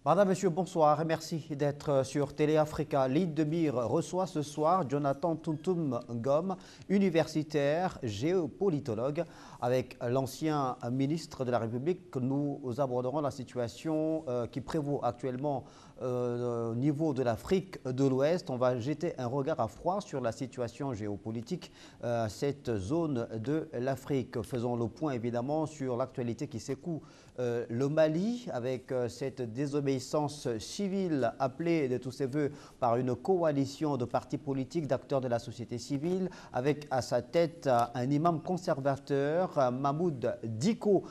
Madame, Monsieur, bonsoir et merci d'être sur Télé Africa. L'île de Mire reçoit ce soir Jonathan Tuntum Ngom, universitaire, géopolitologue. Avec l'ancien ministre de la République, nous aborderons la situation qui prévaut actuellement au niveau de l'Afrique de l'Ouest. On va jeter un regard à froid sur la situation géopolitique, cette zone de l'Afrique. Faisons le point évidemment sur l'actualité qui secoue le Mali avec cette désobéissance civile appelée de tous ses voeux par une coalition de partis politiques, d'acteurs de la société civile, avec à sa tête un imam conservateur, Mahmoud Dicko,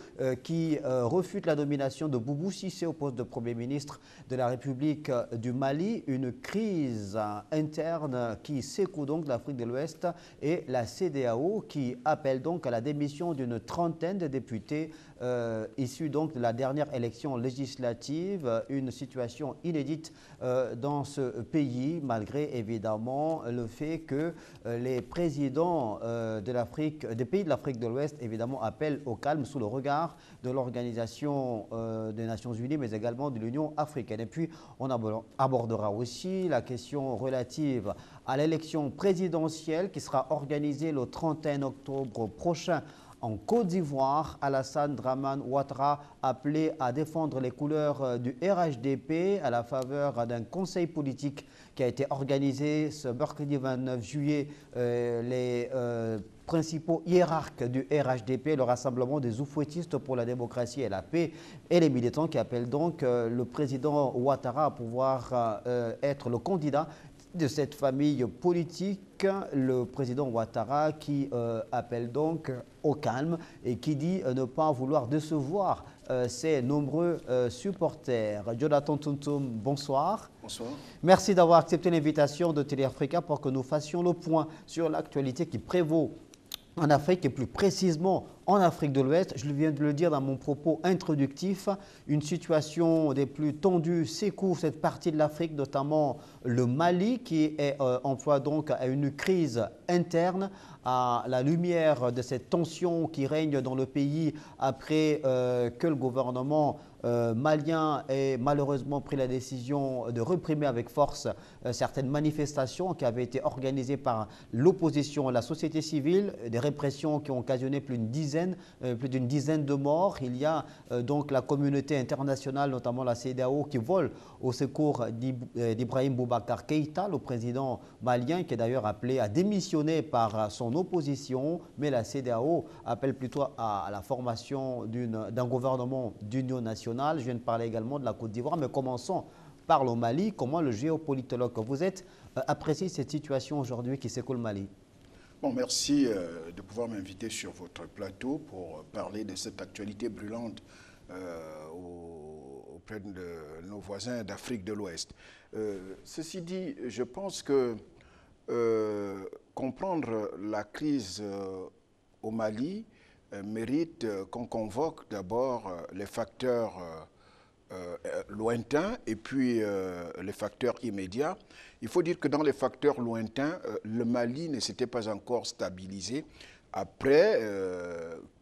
qui refute la nomination de Boubou Cissé au poste de Premier ministre de la République du Mali. Une crise interne qui secoue donc l'Afrique de l'Ouest et la CEDEAO qui appelle donc à la démission d'une trentaine de députés issus donc de la dernière élection législative, une situation inédite dans ce pays, malgré évidemment le fait que les présidents des pays de l'Afrique de l'Ouest évidemment appellent au calme sous le regard de l'Organisation des Nations Unies, mais également de l'Union africaine. Et puis on abordera aussi la question relative à l'élection présidentielle qui sera organisée le 31 octobre prochain en Côte d'Ivoire. Alassane Dramane Ouattara appelé à défendre les couleurs du RHDP à la faveur d'un conseil politique qui a été organisé ce mercredi 29 juillet. Les principaux hiérarques du RHDP, le Rassemblement des Oufouettistes pour la démocratie et la paix, et les militants qui appellent donc le président Ouattara à pouvoir être le candidat de cette famille politique, le président Ouattara qui appelle donc au calme et qui dit ne pas vouloir décevoir ses nombreux supporters. Jonathan Tuntum, bonsoir. Bonsoir. Merci d'avoir accepté l'invitation de Télé Africa pour que nous fassions le point sur l'actualité qui prévaut en Afrique et plus précisément en Afrique de l'Ouest. Je viens de le dire dans mon propos introductif, une situation des plus tendues secoue cette partie de l'Afrique, notamment le Mali, qui est en proie donc à une crise interne à la lumière de cette tension qui règne dans le pays après que le gouvernement malien ait malheureusement pris la décision de réprimer avec force certaines manifestations qui avaient été organisées par l'opposition, la société civile, des répressions qui ont occasionné plus d'une dizaine de morts. Il y a donc la communauté internationale, notamment la CEDEAO, qui vole au secours d'Ibrahim Boubacar Keïta, le président malien, qui est d'ailleurs appelé à démissionner par son opposition. Mais la CEDEAO appelle plutôt à la formation d'un gouvernement d'union nationale. Je viens de parler également de la Côte d'Ivoire, mais commençons par le Mali. Comment le géopolitologue que vous êtes apprécie cette situation aujourd'hui qui secoue le Mali? Bon, merci de pouvoir m'inviter sur votre plateau pour parler de cette actualité brûlante auprès de nos voisins d'Afrique de l'Ouest. Ceci dit, je pense que comprendre la crise au Mali mérite qu'on convoque d'abord les facteurs lointains et puis les facteurs immédiats. Il faut dire que dans les facteurs lointains, le Mali ne s'était pas encore stabilisé après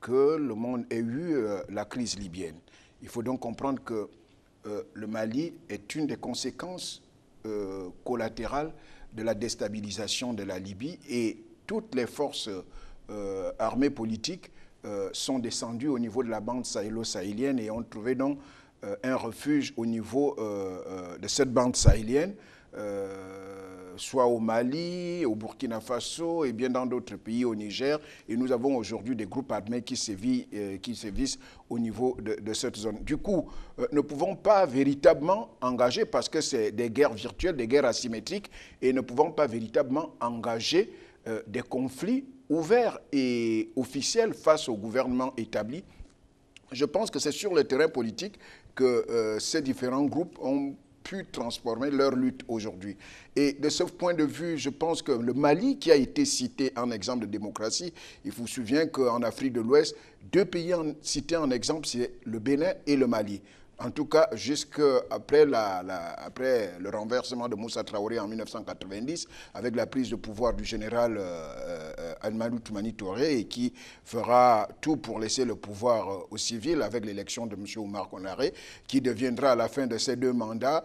que le monde ait eu la crise libyenne. Il faut donc comprendre que le Mali est une des conséquences collatérales de la déstabilisation de la Libye et toutes les forces armées politiques sont descendues au niveau de la bande sahélo-sahélienne et ont trouvé donc un refuge au niveau de cette bande sahélienne, soit au Mali, au Burkina Faso et bien dans d'autres pays, au Niger. Et nous avons aujourd'hui des groupes armés qui sévissent au niveau de cette zone. Du coup, ne pouvons pas véritablement engager, parce que c'est des guerres virtuelles, des guerres asymétriques, et ne pouvons pas véritablement engager des conflits ouverts et officiels face au gouvernement établi. Je pense que c'est sur le terrain politique que ces différents groupes ont pu transformer leur lutte aujourd'hui. Et de ce point de vue, je pense que le Mali, qui a été cité en exemple de démocratie, il vous souvient qu'en Afrique de l'Ouest, deux pays cités en exemple, c'est le Bénin et le Mali. En tout cas, jusqu'après après le renversement de Moussa Traoré en 1990, avec la prise de pouvoir du général Amadou Toumani Touré, et qui fera tout pour laisser le pouvoir aux civils avec l'élection de M. Oumar Konaré, qui deviendra à la fin de ses 2 mandats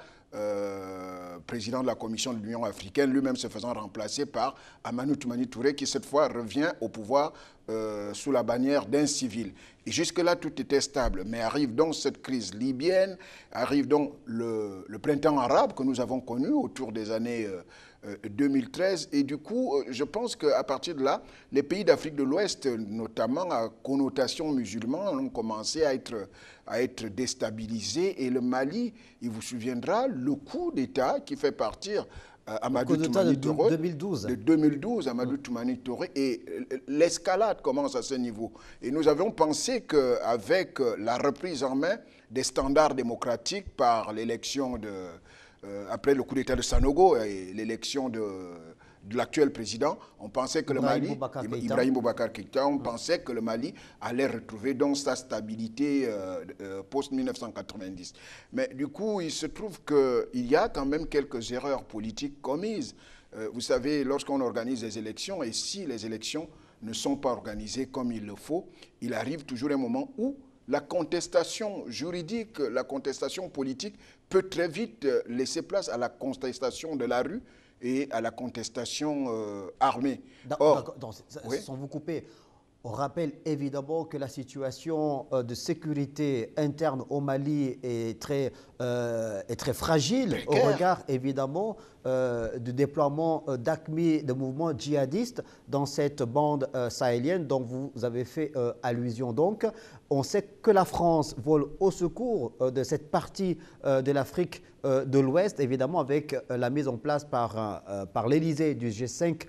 président de la Commission de l'Union africaine, lui-même se faisant remplacer par Amadou Toumani Touré, qui cette fois revient au pouvoir sous la bannière d'un civil. Et jusque-là, tout était stable. Mais arrive donc cette crise libyenne, arrive donc le printemps arabe que nous avons connu autour des années 2013. Et du coup, je pense qu'à partir de là, les pays d'Afrique de l'Ouest, notamment à connotation musulmane, ont commencé à être déstabilisés. Et le Mali, il vous souviendra, le coup d'État qui fait partir Amadou Toumani Touré, 2012. de 2012, Amadou Toumani Touré, et l'escalade commence à ce niveau. Et nous avions pensé qu'avec la reprise en main des standards démocratiques par l'élection après le coup d'État de Sanogo et l'élection de l'actuel président, on pensait que Ibrahim Boubacar Keïta, on pensait que le Mali allait retrouver donc sa stabilité post-1990. Mais du coup, il se trouve qu'il y a quand même quelques erreurs politiques commises. Vous savez, lorsqu'on organise des élections, et si les élections ne sont pas organisées comme il le faut, il arrive toujours un moment où la contestation juridique, la contestation politique peut très vite laisser place à la contestation de la rue et à la contestation armée. Oui? Sans vous couper, on rappelle évidemment que la situation de sécurité interne au Mali est très fragile au regard évidemment du déploiement d'AQMI, de mouvements djihadistes dans cette bande sahélienne dont vous avez fait allusion. Donc, on sait que la France vole au secours de cette partie de l'Afrique de l'Ouest, évidemment avec la mise en place par l'Élysée du G5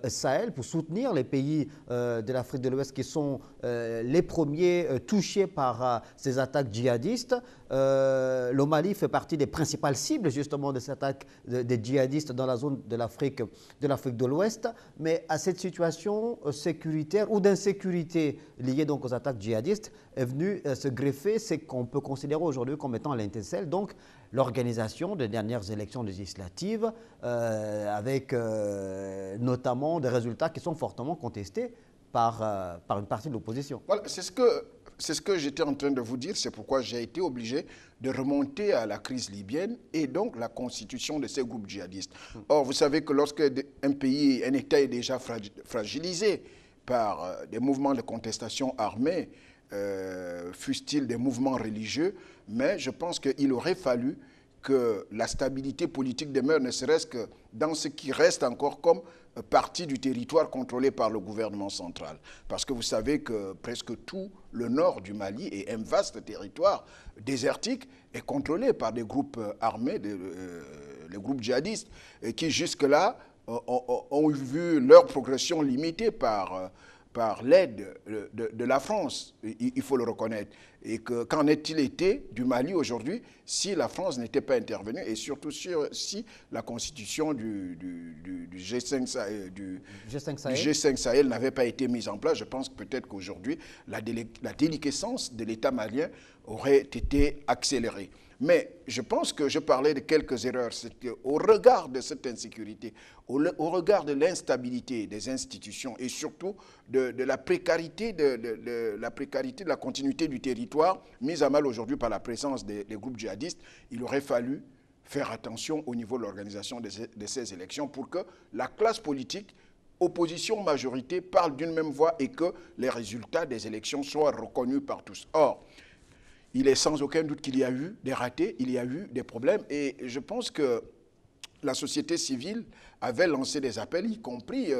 Sahel pour soutenir les pays de l'Afrique de l'Ouest qui sont les premiers touchés par ces attaques djihadistes. Le Mali fait partie des principales cibles justement de ces attaques des djihadistes dans la zone de l'Afrique de l'Ouest. Mais à cette situation sécuritaire ou d'insécurité liée donc aux attaques djihadistes est venu se greffer ce qu'on peut considérer aujourd'hui comme étant l'intercelle, donc l'organisation des dernières élections législatives avec notamment des résultats qui sont fortement contestés par une partie de l'opposition. Voilà, c'est ce que j'étais en train de vous dire, c'est pourquoi j'ai été obligé de remonter à la crise libyenne et donc la constitution de ces groupes djihadistes. Or, vous savez que lorsque un pays, un État est déjà fragilisé par des mouvements de contestation armés, fussent-ils des mouvements religieux, mais je pense qu'il aurait fallu que la stabilité politique demeure, ne serait-ce que dans ce qui reste encore comme partie du territoire contrôlé par le gouvernement central. Parce que vous savez que presque tout le nord du Mali et un vaste territoire désertique est contrôlé par des groupes armés, les groupes djihadistes, qui jusque-là ont vu leur progression limitée par l'aide de la France, il faut le reconnaître. Et qu'en est-il été du Mali aujourd'hui si la France n'était pas intervenue et surtout si la constitution du G5 Sahel n'avait pas été mise en place? Je pense peut-être qu'aujourd'hui, la déliquescence de l'État malien aurait été accélérée. Mais je pense que je parlais de quelques erreurs. C'est qu'au regard de cette insécurité, au regard de l'instabilité des institutions et surtout de la précarité de la continuité du territoire, mise à mal aujourd'hui par la présence des groupes djihadistes, il aurait fallu faire attention au niveau de l'organisation de ces élections pour que la classe politique, opposition, majorité, parlent d'une même voix et que les résultats des élections soient reconnus par tous. Or, il est sans aucun doute qu'il y a eu des ratés, il y a eu des problèmes et je pense que la société civile avait lancé des appels, y compris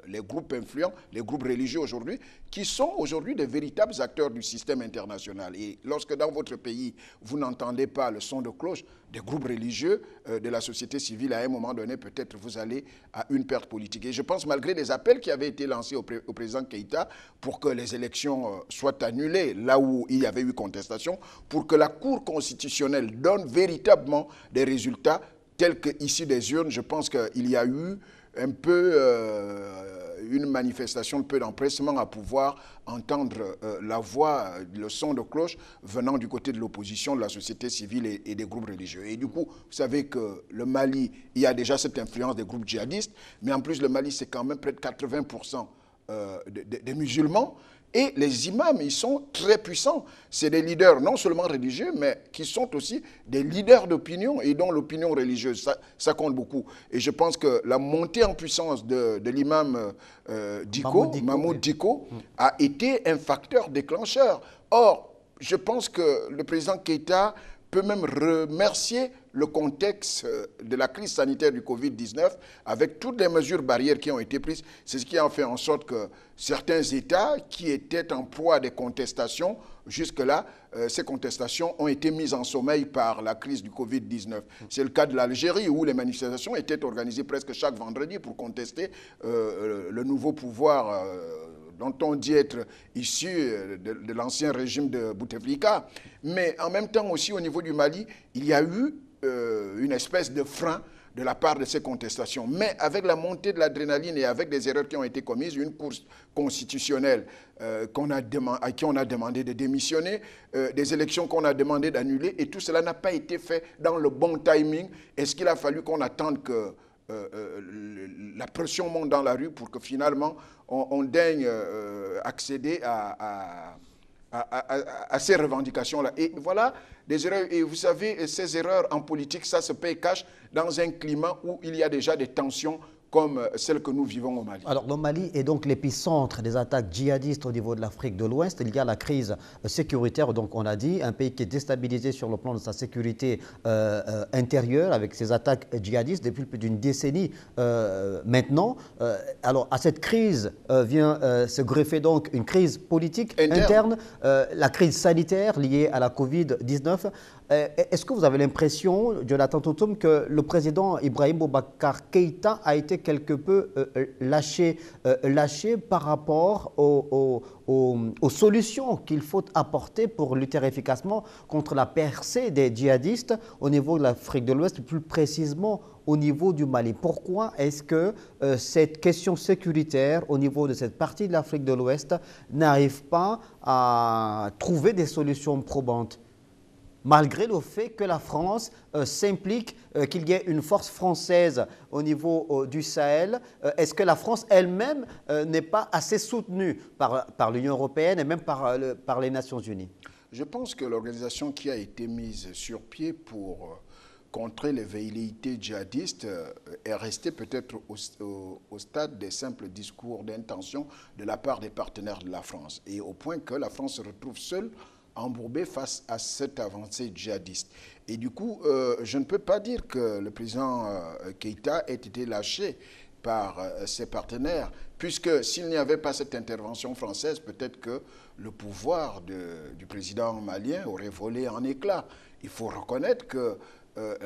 les groupes influents, les groupes religieux aujourd'hui, qui sont aujourd'hui des véritables acteurs du système international. Et lorsque dans votre pays, vous n'entendez pas le son de cloche des groupes religieux de la société civile, à un moment donné, peut-être vous allez à une perte politique. Et je pense, malgré les appels qui avaient été lancés au président Keïta pour que les élections soient annulées, là où il y avait eu contestation, pour que la Cour constitutionnelle donne véritablement des résultats tels que ici des urnes, je pense qu'il y a eu un peu une manifestation, un peu d'empressement à pouvoir entendre la voix, le son de cloche venant du côté de l'opposition, de la société civile et des groupes religieux. Et du coup, vous savez que le Mali, il y a déjà cette influence des groupes djihadistes, mais en plus le Mali, c'est quand même près de 80% des musulmans. Et les imams, ils sont très puissants. C'est des leaders non seulement religieux, mais qui sont aussi des leaders d'opinion et dont l'opinion religieuse, ça compte beaucoup. Et je pense que la montée en puissance de l'imam Mahmoud Dicko, a été un facteur déclencheur. Or, je pense que le président Keïta peut même remercier le contexte de la crise sanitaire du Covid-19 avec toutes les mesures barrières qui ont été prises. C'est ce qui a fait en sorte que certains États qui étaient en proie à des contestations, jusque-là, ces contestations ont été mises en sommeil par la crise du Covid-19. C'est le cas de l'Algérie où les manifestations étaient organisées presque chaque vendredi pour contester le nouveau pouvoir dont on dit être issu de l'ancien régime de Bouteflika. Mais en même temps aussi au niveau du Mali, il y a eu une espèce de frein de la part de ces contestations. Mais avec la montée de l'adrénaline et avec des erreurs qui ont été commises, une cour constitutionnelle à qui on a demandé de démissionner, des élections qu'on a demandé d'annuler, et tout cela n'a pas été fait dans le bon timing. Est-ce qu'il a fallu qu'on attende que la pression monte dans la rue pour que finalement on daigne accéder à ces revendications-là? Et voilà des erreurs. Et vous savez, ces erreurs en politique, ça se paye cash dans un climat où il y a déjà des tensions comme celle que nous vivons au Mali. Alors, le Mali est donc l'épicentre des attaques djihadistes au niveau de l'Afrique de l'Ouest. Il y a la crise sécuritaire, donc on a dit, un pays qui est déstabilisé sur le plan de sa sécurité intérieure avec ces attaques djihadistes depuis plus d'une décennie maintenant. Alors, à cette crise vient se greffer donc une crise politique interne, la crise sanitaire liée à la Covid-19. Est-ce que vous avez l'impression, Jonathan Toutoum, que le président Ibrahim Boubacar Keïta a été quelque peu lâché par rapport aux solutions qu'il faut apporter pour lutter efficacement contre la percée des djihadistes au niveau de l'Afrique de l'Ouest, plus précisément au niveau du Mali? Pourquoi est-ce que cette question sécuritaire au niveau de cette partie de l'Afrique de l'Ouest n'arrive pas à trouver des solutions probantes, malgré le fait que la France s'implique, qu'il y ait une force française au niveau du Sahel? Est-ce que la France elle-même n'est pas assez soutenue par l'Union européenne et même par les Nations Unies? Je pense que l'organisation qui a été mise sur pied pour contrer les velléités djihadistes est restée peut-être au stade des simples discours d'intention de la part des partenaires de la France. Et au point que la France se retrouve seule, embourbé face à cette avancée djihadiste. Et du coup, je ne peux pas dire que le président Keïta ait été lâché par ses partenaires, puisque s'il n'y avait pas cette intervention française, peut-être que le pouvoir du président malien aurait volé en éclats. Il faut reconnaître que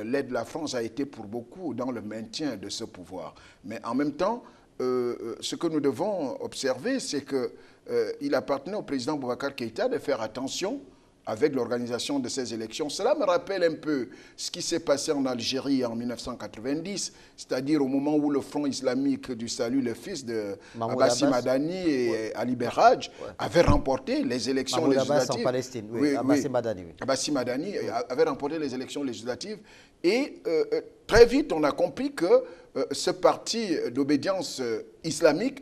l'aide de la France a été pour beaucoup dans le maintien de ce pouvoir. Mais en même temps, ce que nous devons observer, c'est qu'il appartenait au président Boubacar Keïta de faire attention avec l'organisation de ces élections. Cela me rappelle un peu ce qui s'est passé en Algérie en 1990, c'est-à-dire au moment où le Front islamique du salut, le fils de Abbassi Madani et Ali Berhadj, avait remporté les élections législatives. Abbas en Palestine, oui, Abbassi Madani. Oui. Abbassi Madani avait remporté les élections législatives et très vite on a compris que ce parti d'obédience islamique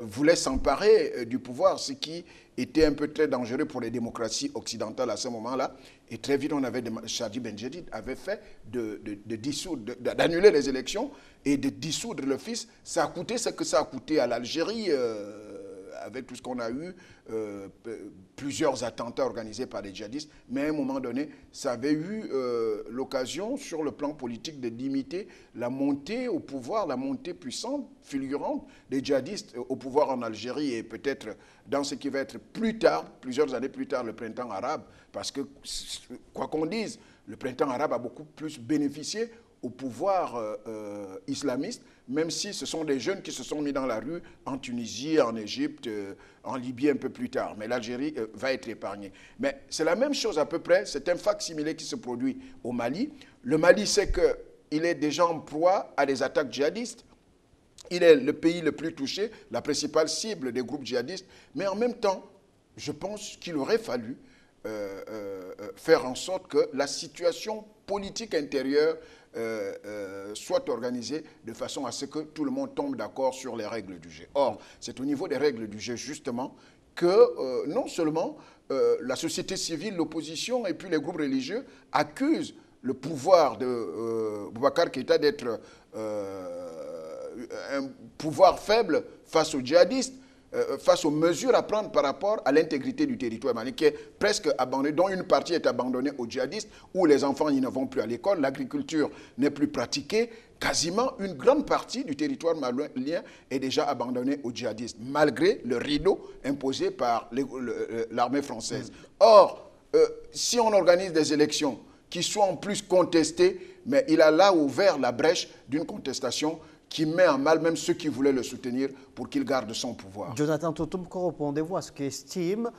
voulait s'emparer du pouvoir, ce qui était un peu très dangereux pour les démocraties occidentales à ce moment-là. Et très vite, Chadi Benjedid avait fait d'annuler les élections et de dissoudre le fils. Ça a coûté ce que ça a coûté à l'Algérie, avec tout ce qu'on a eu, plusieurs attentats organisés par les djihadistes. Mais à un moment donné, ça avait eu l'occasion, sur le plan politique, de limiter la montée au pouvoir, la montée puissante, fulgurante des djihadistes au pouvoir en Algérie et peut-être dans ce qui va être plus tard, plusieurs années plus tard, le printemps arabe. Parce que, quoi qu'on dise, le printemps arabe a beaucoup plus bénéficié au pouvoir islamiste, même si ce sont des jeunes qui se sont mis dans la rue en Tunisie, en Égypte, en Libye un peu plus tard. Mais l'Algérie va être épargnée. Mais c'est la même chose à peu près, c'est un fac-similé qui se produit au Mali. Le Mali sait qu'il est déjà en proie à des attaques djihadistes. Il est le pays le plus touché, la principale cible des groupes djihadistes. Mais en même temps, je pense qu'il aurait fallu faire en sorte que la situation politique intérieure soit organisée de façon à ce que tout le monde tombe d'accord sur les règles du jeu. Or, c'est au niveau des règles du jeu, justement, que non seulement la société civile, l'opposition et puis les groupes religieux accusent le pouvoir de Boubacar Keïta d'être un pouvoir faible face aux djihadistes, face aux mesures à prendre par rapport à l'intégrité du territoire mali, qui est presque abandonné, dont une partie est abandonnée aux djihadistes, où les enfants ils ne vont plus à l'école, l'agriculture n'est plus pratiquée. Quasiment une grande partie du territoire malien est déjà abandonnée aux djihadistes, malgré le rideau imposé par l'armée française. Or, si on organise des élections qui soient en plus contestées, mais il a là ouvert la brèche d'une contestation qui met en mal même ceux qui voulaient le soutenir pour qu'il garde son pouvoir. Jonathan Toutoum, que répondez-vous à ce qu'estime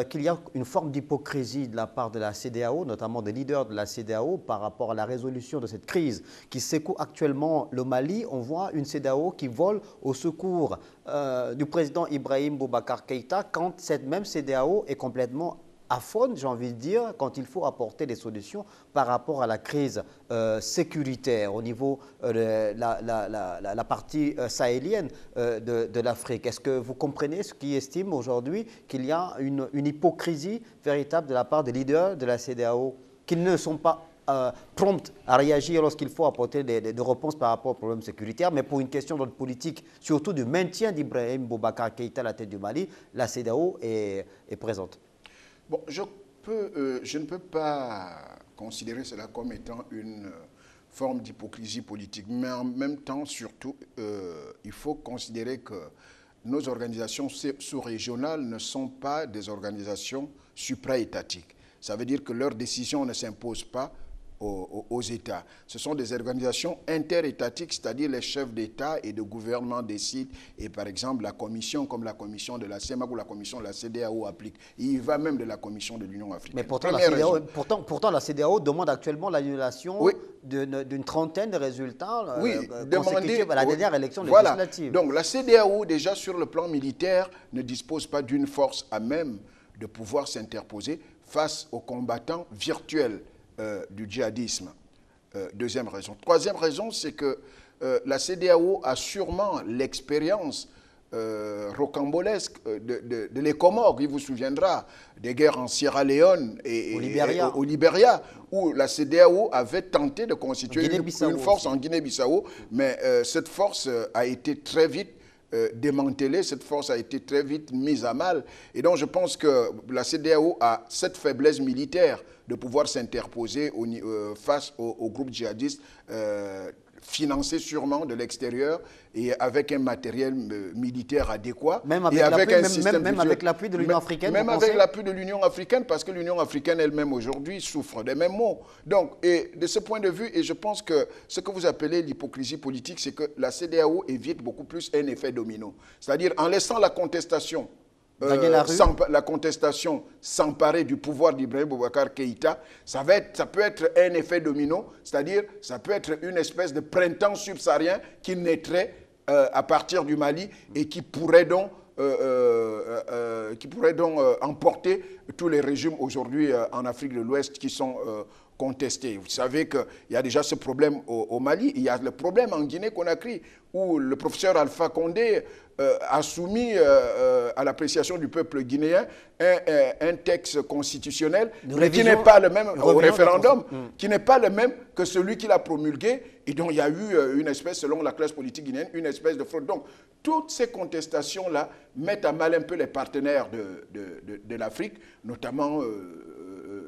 qu'il y a une forme d'hypocrisie de la part de la CEDEAO, notamment des leaders de la CEDEAO, par rapport à la résolution de cette crise qui secoue actuellement le Mali? On voit une CEDEAO qui vole au secours du président Ibrahim Boubacar Keïta quand cette même CEDEAO est complètement aphone, j'ai envie de dire, quand il faut apporter des solutions par rapport à la crise sécuritaire au niveau de la partie sahélienne de l'Afrique. Est-ce que vous comprenez ce qui estime aujourd'hui qu'il y a une hypocrisie véritable de la part des leaders de la CEDEAO, qu'ils ne sont pas promptes à réagir lorsqu'il faut apporter des réponses par rapport aux problèmes sécuritaires, mais pour une question d'ordre politique, surtout du maintien d'Ibrahim Boubacar Keïta à la tête du Mali, la CEDEAO est présente? Bon, je ne peux pas considérer cela comme étant une forme d'hypocrisie politique, mais en même temps, surtout, il faut considérer que nos organisations sous-régionales ne sont pas des organisations supra-étatiques. Ça veut dire que leurs décisions ne s'imposent pas aux États. Ce sont des organisations interétatiques, c'est-à-dire les chefs d'État et de gouvernement décident, et par exemple la commission, comme la commission de la CEMAC ou la commission de la CEDEAO applique. Il va même de la commission de l'Union africaine. Mais pourtant, la CEDEAO demande actuellement l'annulation d'une trentaine de résultats consécutifs à la dernière élection législative. Donc la CEDEAO, déjà sur le plan militaire, ne dispose pas d'une force à même de pouvoir s'interposer face aux combattants virtuels du djihadisme. Deuxième raison. Troisième raison, c'est que la CEDEAO a sûrement l'expérience rocambolesque de les Comores. Il vous souviendra des guerres en Sierra Leone et au Libéria, où la CEDEAO avait tenté de constituer une force en Guinée-Bissau, mais cette force a été très vite démantelée, cette force a été très vite mise à mal. Et donc je pense que la CEDEAO a cette faiblesse militaire de pouvoir s'interposer face aux groupes djihadistes financés sûrement de l'extérieur et avec un matériel militaire adéquat. Même avec l'appui de l'Union africaine. Même avec l'appui de l'Union africaine, parce que l'Union africaine elle-même aujourd'hui souffre des mêmes maux. Donc, et de ce point de vue, et je pense que ce que vous appelez l'hypocrisie politique, c'est que la CEDEAO évite beaucoup plus un effet domino. C'est-à-dire en laissant la contestation s'emparer du pouvoir d'Ibrahim Boubacar Keïta, ça peut être un effet domino, c'est-à-dire ça peut être une espèce de printemps subsaharien qui naîtrait à partir du Mali et qui pourrait donc emporter tous les régimes aujourd'hui en Afrique de l'Ouest qui sont contestés. Vous savez qu'il y a déjà ce problème au Mali, il y a le problème en Guinée-Conakry où le professeur Alpha Condé a soumis à l'appréciation du peuple guinéen un texte constitutionnel qui n'est pas le même au référendum, qui n'est pas le même que celui qu'il a promulgué et dont il y a eu une espèce, selon la classe politique guinéenne, une espèce de fraude. Donc, toutes ces contestations-là mettent à mal un peu les partenaires de l'Afrique, notamment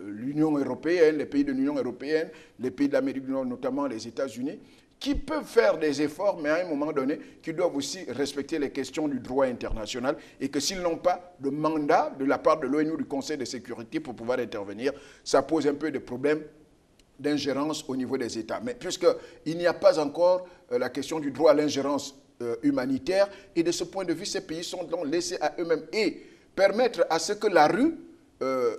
l'Union européenne, les pays de l'Union européenne, les pays de l'Amérique du Nord, notamment les États-Unis, qui peuvent faire des efforts, mais à un moment donné, qui doivent aussi respecter les questions du droit international et que s'ils n'ont pas de mandat de la part de l'ONU, du Conseil de sécurité pour pouvoir intervenir, ça pose un peu de problèmes d'ingérence au niveau des États. Mais puisqu'il n'y a pas encore la question du droit à l'ingérence humanitaire, et de ce point de vue, ces pays sont donc laissés à eux-mêmes et permettre à ce que la rue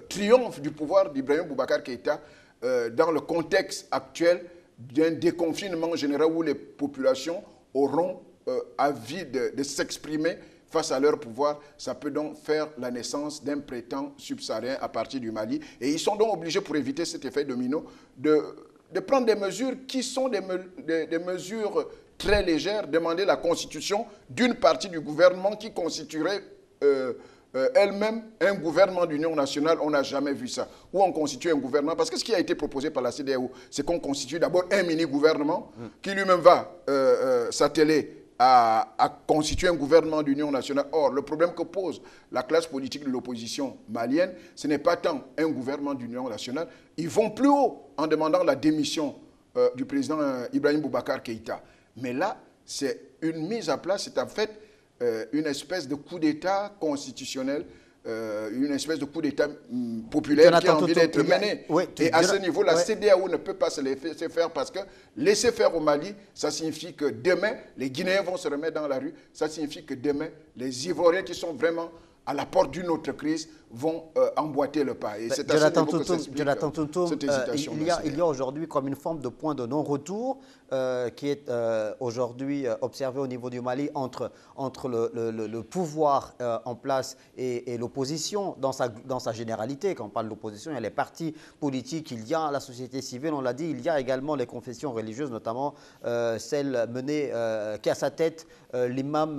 triomphe du pouvoir d'Ibrahim Boubacar Keïta dans le contexte actuel d'un déconfinement général où les populations auront avides de s'exprimer face à leur pouvoir, ça peut donc faire la naissance d'un prétend subsaharien à partir du Mali. Et ils sont donc obligés, pour éviter cet effet domino, de prendre des mesures qui sont des mesures très légères, demander la constitution d'une partie du gouvernement qui constituerait elle-même un gouvernement d'union nationale. On n'a jamais vu ça. Où on constitue un gouvernement, parce que ce qui a été proposé par la CEDEAO, c'est qu'on constitue d'abord un mini-gouvernement qui lui-même va s'atteler à constituer un gouvernement d'union nationale. Or, le problème que pose la classe politique de l'opposition malienne, ce n'est pas tant un gouvernement d'union nationale. Ils vont plus haut en demandant la démission du président Ibrahim Boubacar Keïta. Mais là, c'est une mise à plat, c'est en fait une espèce de coup d'État constitutionnel, une espèce de coup d'État populaire Jonathan, qui a envie d'être mené. Oui, et à ce niveau, la CEDEAO ne peut pas se laisser faire parce que laisser faire au Mali, ça signifie que demain, les Guinéens vont se remettre dans la rue. Ça signifie que demain, les Ivoiriens qui sont vraiment à la porte d'une autre crise vont emboîter le pas. Et c'est à ce niveau que s'explique cette hésitation. Il y a aujourd'hui comme une forme de point de non-retour qui est aujourd'hui observé au niveau du Mali entre le pouvoir en place et l'opposition dans sa généralité. Quand on parle de l'opposition, il y a les partis politiques, il y a la société civile, on l'a dit, il y a également les confessions religieuses, notamment celle menée, qui a à sa tête l'imam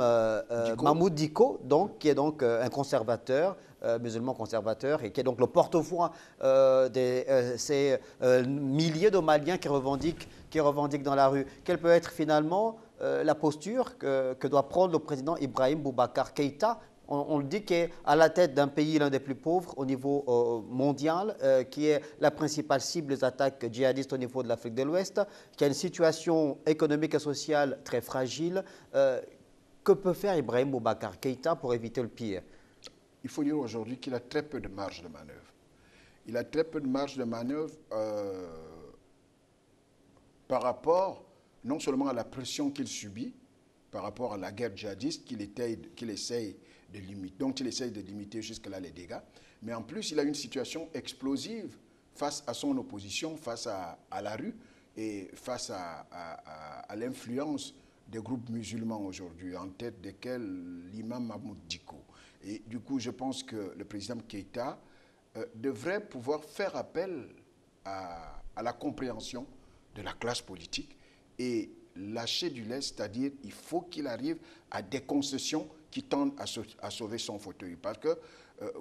Mahmoud Dicko, qui est donc un conservateur, musulman conservateur, et qui est donc le porte-voix de ces milliers de Maliens qui revendiquent dans la rue. Quelle peut être finalement la posture que doit prendre le président Ibrahim Boubacar Keïta? On le dit qu'il est à la tête d'un pays, l'un des plus pauvres au niveau mondial, qui est la principale cible des attaques djihadistes au niveau de l'Afrique de l'Ouest, qui a une situation économique et sociale très fragile. Que peut faire Ibrahim Boubacar Keïta pour éviter le pire? Il faut dire aujourd'hui qu'il a très peu de marge de manœuvre. Il a très peu de marge de manœuvre par rapport non seulement à la pression qu'il subit, par rapport à la guerre djihadiste qu'il essaye de limiter, donc il essaye de limiter jusque-là les dégâts, mais en plus il a une situation explosive face à son opposition, face à la rue et face à l'influence des groupes musulmans aujourd'hui, en tête desquels l'imam Mahmoud Dicko. Et du coup, je pense que le président Keïta devrait pouvoir faire appel à la compréhension de la classe politique et lâcher du lest, c'est-à-dire il faut qu'il arrive à des concessions qui tendent à sauver son fauteuil. Parce que,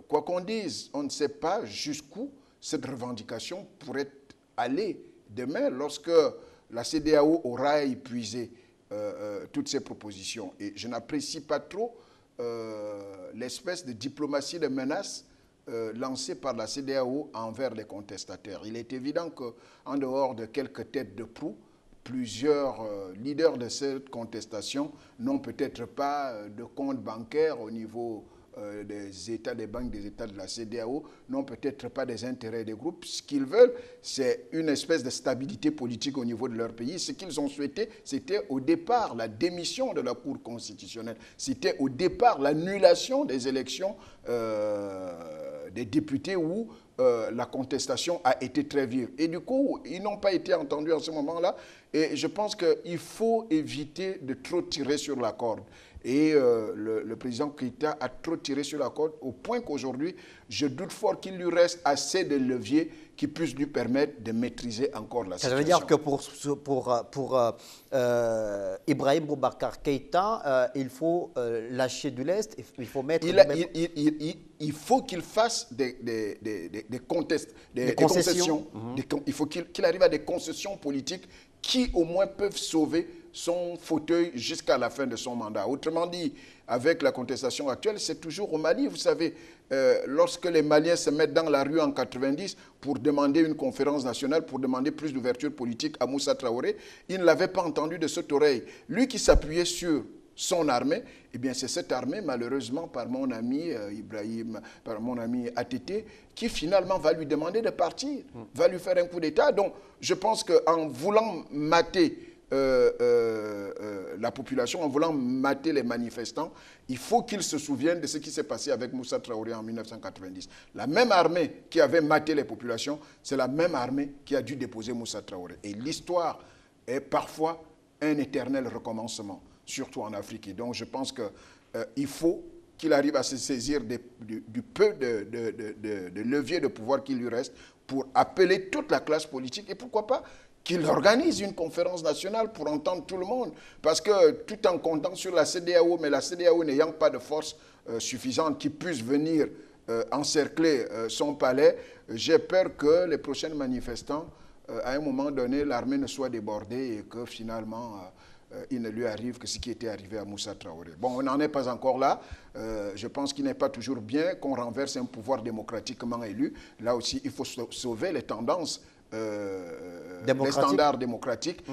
quoi qu'on dise, on ne sait pas jusqu'où cette revendication pourrait aller demain lorsque la CEDEAO aura épuisé toutes ces propositions. Et je n'apprécie pas trop l'espèce de diplomatie de menace lancée par la CEDEAO envers les contestataires. Il est évident qu'en dehors de quelques têtes de proue, plusieurs leaders de cette contestation n'ont peut-être pas de compte bancaire au niveau des États, des banques des États de la CEDEAO, n'ont peut-être pas des intérêts des groupes. Ce qu'ils veulent, c'est une espèce de stabilité politique au niveau de leur pays. Ce qu'ils ont souhaité, c'était au départ la démission de la Cour constitutionnelle. C'était au départ l'annulation des élections des députés où la contestation a été très vive. Et du coup, ils n'ont pas été entendus en ce moment-là. Et je pense qu'il faut éviter de trop tirer sur la corde. Et le président Keïta a trop tiré sur la corde au point qu'aujourd'hui, je doute fort qu'il lui reste assez de leviers qui puissent lui permettre de maîtriser encore la situation. Ça veut dire que pour Ibrahim Boubacar Keïta, il faut lâcher du lest, il faut mettre... Il faut qu'il fasse des concessions. Il faut qu'il arrive à des concessions politiques qui au moins peuvent sauver son fauteuil jusqu'à la fin de son mandat. Autrement dit, avec la contestation actuelle, c'est toujours au Mali. Vous savez, lorsque les Maliens se mettent dans la rue en 90 pour demander une conférence nationale, pour demander plus d'ouverture politique à Moussa Traoré, ils ne l'avaient pas entendu de cette oreille. Lui qui s'appuyait sur son armée, eh bien c'est cette armée, malheureusement, par mon ami Ibrahim, par mon ami ATT, qui finalement va lui demander de partir, va lui faire un coup d'État. Donc, je pense qu'en voulant mater la population, en voulant mater les manifestants, il faut qu'ils se souviennent de ce qui s'est passé avec Moussa Traoré en 1990. La même armée qui avait maté les populations, c'est la même armée qui a dû déposer Moussa Traoré. Et l'histoire est parfois un éternel recommencement. surtout en Afrique. Et donc je pense qu'il faut qu'il arrive à se saisir du peu de levier de pouvoir qui lui reste pour appeler toute la classe politique et pourquoi pas qu'il organise une conférence nationale pour entendre tout le monde. Parce que tout en comptant sur la CEDEAO, mais la CEDEAO n'ayant pas de force suffisante qui puisse venir encercler son palais, j'ai peur que les prochains manifestants, à un moment donné, l'armée ne soit débordée et que finalement, il ne lui arrive que ce qui était arrivé à Moussa Traoré. Bon, on n'en est pas encore là. Je pense qu'il n'est pas toujours bien qu'on renverse un pouvoir démocratiquement élu. Là aussi, il faut sauver les tendances, les standards démocratiques.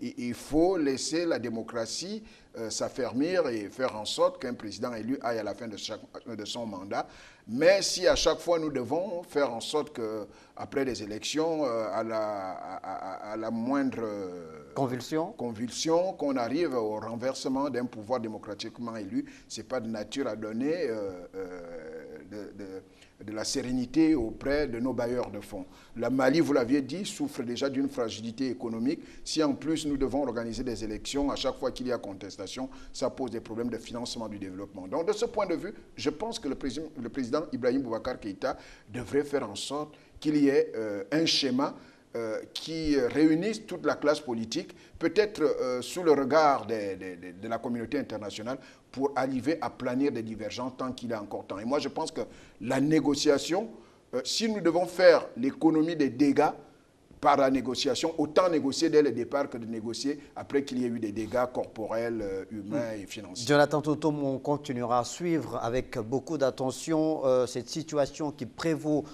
Il faut laisser la démocratie s'affermir et faire en sorte qu'un président élu aille à la fin de son mandat. Mais si à chaque fois nous devons faire en sorte qu'après les élections, à la moindre convulsion, qu'on arrive au renversement d'un pouvoir démocratiquement élu, ce n'est pas de nature à donner de la sérénité auprès de nos bailleurs de fonds. La Mali, vous l'aviez dit, souffre déjà d'une fragilité économique. Si en plus nous devons organiser des élections, à chaque fois qu'il y a contestation, ça pose des problèmes de financement du développement. Donc de ce point de vue, je pense que le président Ibrahim Boubacar Keïta devrait faire en sorte qu'il y ait un schéma qui réunissent toute la classe politique, peut-être sous le regard de la communauté internationale, pour arriver à planir des divergences tant qu'il est encore temps. Et moi, je pense que la négociation, si nous devons faire l'économie des dégâts par la négociation, autant négocier dès le départ que de négocier après qu'il y ait eu des dégâts corporels, humains et financiers. Jonathan Toutoum, on continuera à suivre avec beaucoup d'attention cette situation qui prévaut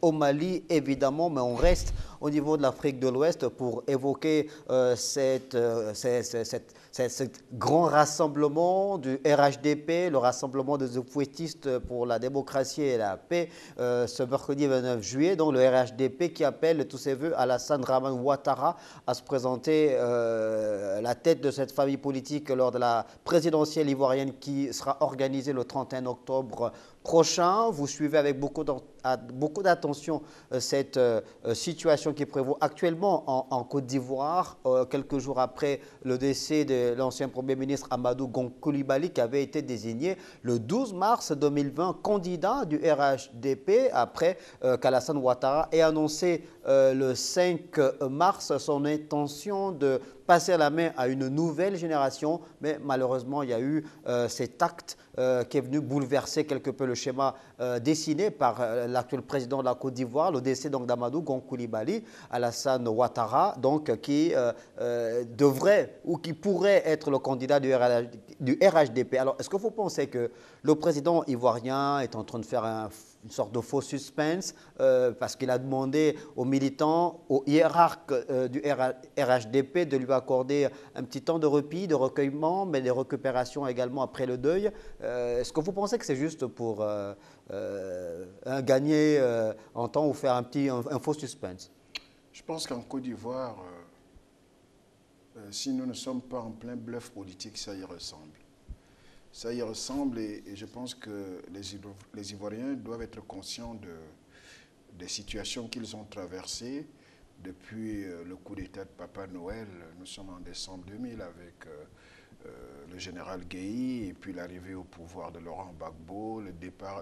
au Mali, évidemment, mais on reste au niveau de l'Afrique de l'Ouest pour évoquer ce grand rassemblement du RHDP, le rassemblement des Oufouettistes pour la démocratie et la paix, ce mercredi 29 juillet. Donc le RHDP qui appelle de tous ses voeux Alassane Dramane Ouattara à se présenter à la tête de cette famille politique lors de la présidentielle ivoirienne qui sera organisée le 31 octobre prochain. Vous suivez avec beaucoup d'attention cette situation qui prévaut actuellement en Côte d'Ivoire, quelques jours après le décès de l'ancien Premier ministre Amadou Gon Coulibaly, qui avait été désigné le 12 mars 2020 candidat du RHDP après qu'Alassane Ouattara ait annoncé le 5 mars son intention de passer la main à une nouvelle génération, mais malheureusement il y a eu cet acte qui est venu bouleverser quelque peu le schéma dessiné par l'actuel président de la Côte d'Ivoire, le décès d'Amadou Gon Coulibaly, Alassane Ouattara, donc qui devrait ou qui pourrait être le candidat du RHDP. Alors, est-ce que vous pensez que le président ivoirien est en train de faire une sorte de faux suspense parce qu'il a demandé aux militants, aux hiérarques du RHDP de lui accorder un petit temps de repos, de recueillement, mais de récupération également après le deuil. Est-ce que vous pensez que c'est juste pour gagner en temps ou faire un faux suspense? Je pense qu'en Côte d'Ivoire, si nous ne sommes pas en plein bluff politique, ça y ressemble. Ça y ressemble et je pense que les Ivoiriens doivent être conscients des situations qu'ils ont traversées depuis le coup d'État de Papa Noël. Nous sommes en décembre 2000 avec le général Guéhi et puis l'arrivée au pouvoir de Laurent Gbagbo, le départ,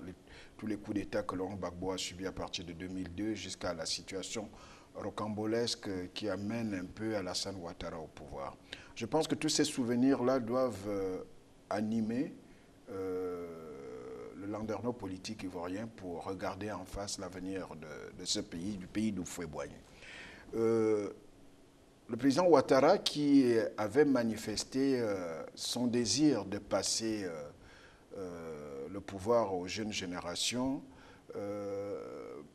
tous les coups d'État que Laurent Gbagbo a subis à partir de 2002 jusqu'à la situation rocambolesque qui amène un peu Alassane Ouattara au pouvoir. Je pense que tous ces souvenirs-là doivent animer le landerneau politique ivoirien pour regarder en face l'avenir de ce pays, du pays d'Houphouët-Boigny. Le président Ouattara qui avait manifesté son désir de passer le pouvoir aux jeunes générations,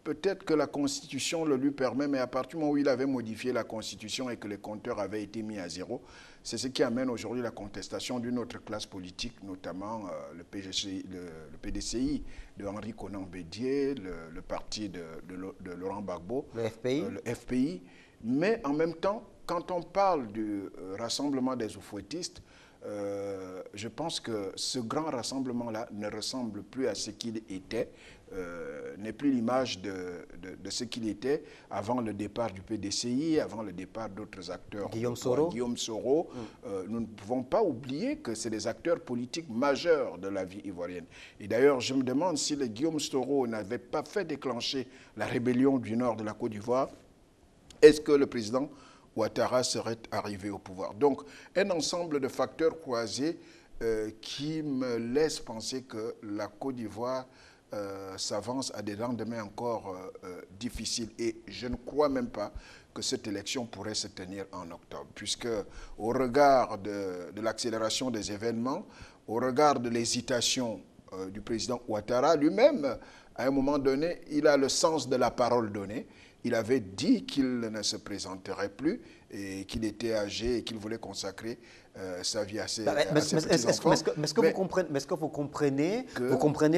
peut-être que la Constitution le lui permet, mais à partir du moment où il avait modifié la Constitution et que les compteurs avaient été mis à zéro, c'est ce qui amène aujourd'hui la contestation d'une autre classe politique, notamment le PDCI de Henri Konan Bédié, le parti de Laurent Gbagbo, le FPI. Mais en même temps, quand on parle du rassemblement des Oufouettistes, je pense que ce grand rassemblement-là ne ressemble plus à ce qu'il était n'est plus l'image de ce qu'il était avant le départ du PDCI, avant le départ d'autres acteurs. Guillaume Soro. Guillaume Soro. Nous ne pouvons pas oublier que c'est des acteurs politiques majeurs de la vie ivoirienne. Et d'ailleurs, je me demande si le Guillaume Soro n'avait pas fait déclencher la rébellion du nord de la Côte d'Ivoire, est-ce que le président Ouattara serait arrivé au pouvoir? Donc, un ensemble de facteurs croisés qui me laissent penser que la Côte d'Ivoire s'avance à des lendemains encore difficiles. Et je ne crois même pas que cette élection pourrait se tenir en octobre, puisque au regard de l'accélération des événements, au regard de l'hésitation du président Ouattara lui-même, à un moment donné, il a le sens de la parole donnée. Il avait dit qu'il ne se présenterait plus et qu'il était âgé et qu'il voulait consacrer sa vie à ses petits-enfants. Mais est-ce que vous comprenez,